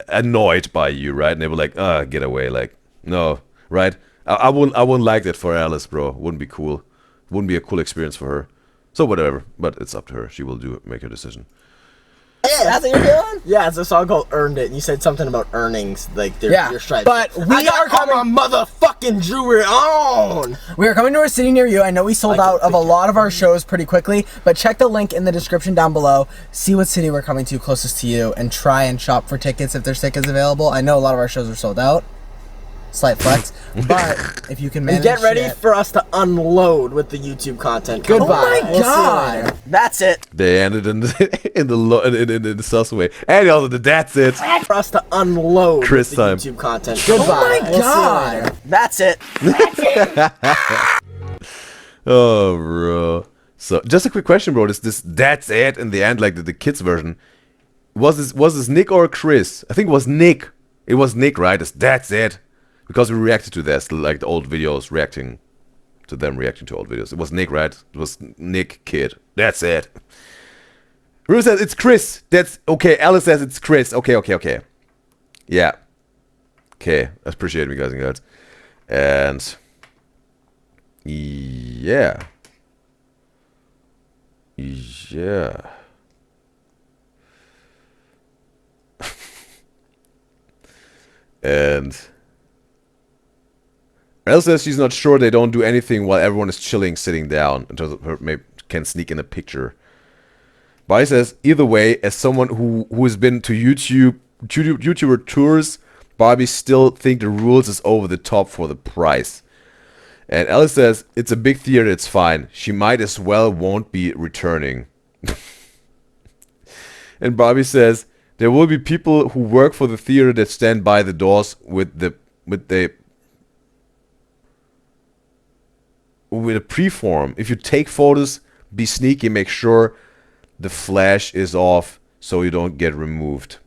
annoyed by you, right? And they were like, get away, like, no, right? I wouldn't like that for Alice, bro. Wouldn't be cool. Wouldn't be a cool experience for her. So whatever, but it's up to her. She will make her decision. Yeah, that's what you're doing? Yeah, it's a song called "Earned It." And you said something about earnings, like your stripes. But I got all my motherfucking jewelry on. We are coming to a city near you. I know we sold out of a lot of our shows pretty quickly, but check the link in the description down below. See what city we're coming to closest to you, and try and shop for tickets if there's tickets available. I know a lot of our shows are sold out. Slight flex, but if you can manage, and get ready for us to unload with the YouTube content. Goodbye. Oh my God. That's it. They ended in the susway, and also that's it. For us to unload Chris with the time. YouTube content. Goodbye. Oh my God. That's it. Oh, bro. So, just a quick question, bro. That's it in the end, like the kids version. Was this Nick or Chris? I think it was Nick. It was Nick, right? That's it. Because we reacted to this, like the old videos, reacting to old videos. It was Nick, right? It was Nick Kid. That's it. Rue says it's Chris. That's okay. Alice says it's Chris. Okay. Yeah. Okay. I appreciate me, guys and girls. And yeah. And Alice says she's not sure they don't do anything while everyone is chilling, sitting down, until her maybe can sneak in a picture. Bobby says, either way, as someone who has been to YouTuber tours, Bobby still think the rules is over the top for the price. And Alice says, it's a big theater, it's fine. She might as well won't be returning. And Bobby says, there will be people who work for the theater that stand by the doors with a preform. If you take photos, be sneaky, make sure the flash is off so you don't get removed.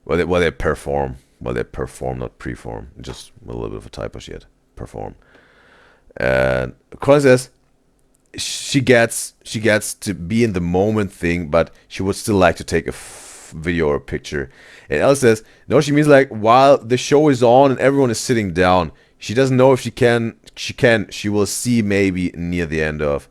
Well, they perform, not preform. Just a little bit of a typo shit. Perform. And Colin says she gets to be in the moment thing, but she would still like to take a video or a picture. And Alice says no, she means like while the show is on and everyone is sitting down. She doesn't know if she can. She will see maybe near the end of.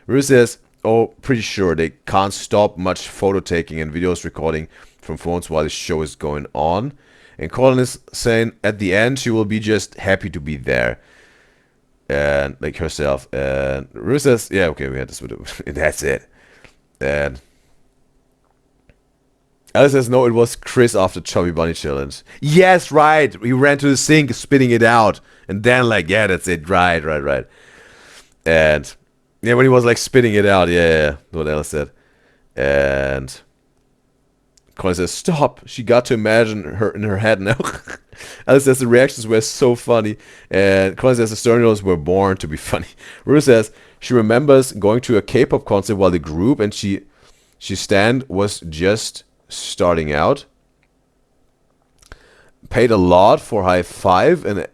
Rue says, oh, pretty sure they can't stop much photo taking and videos recording from phones while the show is going on. And Colin is saying at the end she will be just happy to be there. And like herself. And Rue says, yeah, okay, we had this video. That's it. And Alice says, no, it was Chris after Chubby Bunny Challenge. Yes, right. He ran to the sink, spitting it out. And then, like, yeah, that's it. Right. And, yeah, when he was, like, spitting it out. Yeah, what Alice said. And Colin says, stop. She got to imagine her in her head now. Alice says, the reactions were so funny. And Colin says, the Sturniolos were born to be funny. Rue says, she remembers going to a K-pop concert while the group and she stand was just starting out, paid a lot for high five, and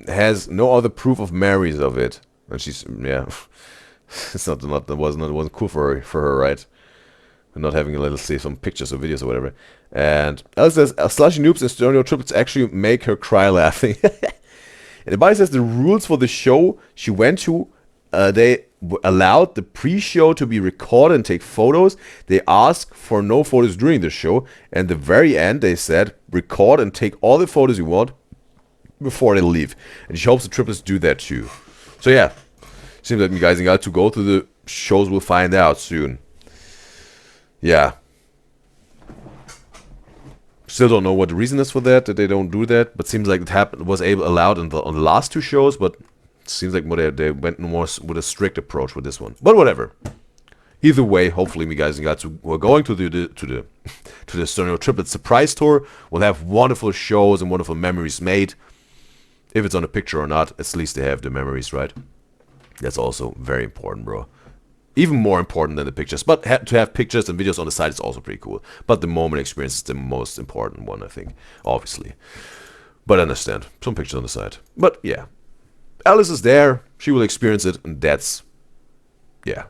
has no other proof of memories of it. And she's it's it wasn't cool for her, right? And not having let's say some pictures or videos or whatever. And Alice says Slushy Noobs and Sternio triplets actually make her cry laughing. And the body says the rules for the show she went to, they allowed the pre-show to be recorded and take photos. They asked for no photos during the show, and the very end they said record and take all the photos you want before they leave. And she hopes the triplets do that too. So yeah, seems like you guys got to go to the shows. We'll find out soon. Yeah. Still don't know what the reason is for that they don't do that, but seems like it happened was allowed on the last 2 shows, but it seems like they went more with a strict approach with this one. But whatever. Either way, hopefully me guys and guys who are going to the Sturnio Triplets surprise tour will have wonderful shows and wonderful memories made. If it's on a picture or not, at least they have the memories, right? That's also very important, bro. Even more important than the pictures. But to have pictures and videos on the side is also pretty cool. But the moment experience is the most important one, I think. Obviously. But I understand. Some pictures on the side. But yeah. Alice is there. She will experience it. And that's... yeah.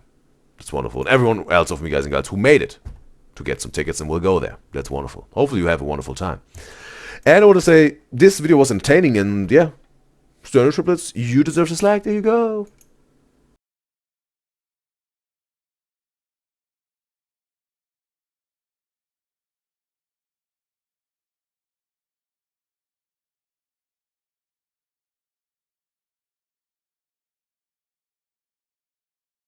That's wonderful. And everyone else of me guys and girls who made it to get some tickets and will go there. That's wonderful. Hopefully you have a wonderful time. And I want to say, this video was entertaining and yeah. Sturnio Triplets, you deserve a slag. There you go.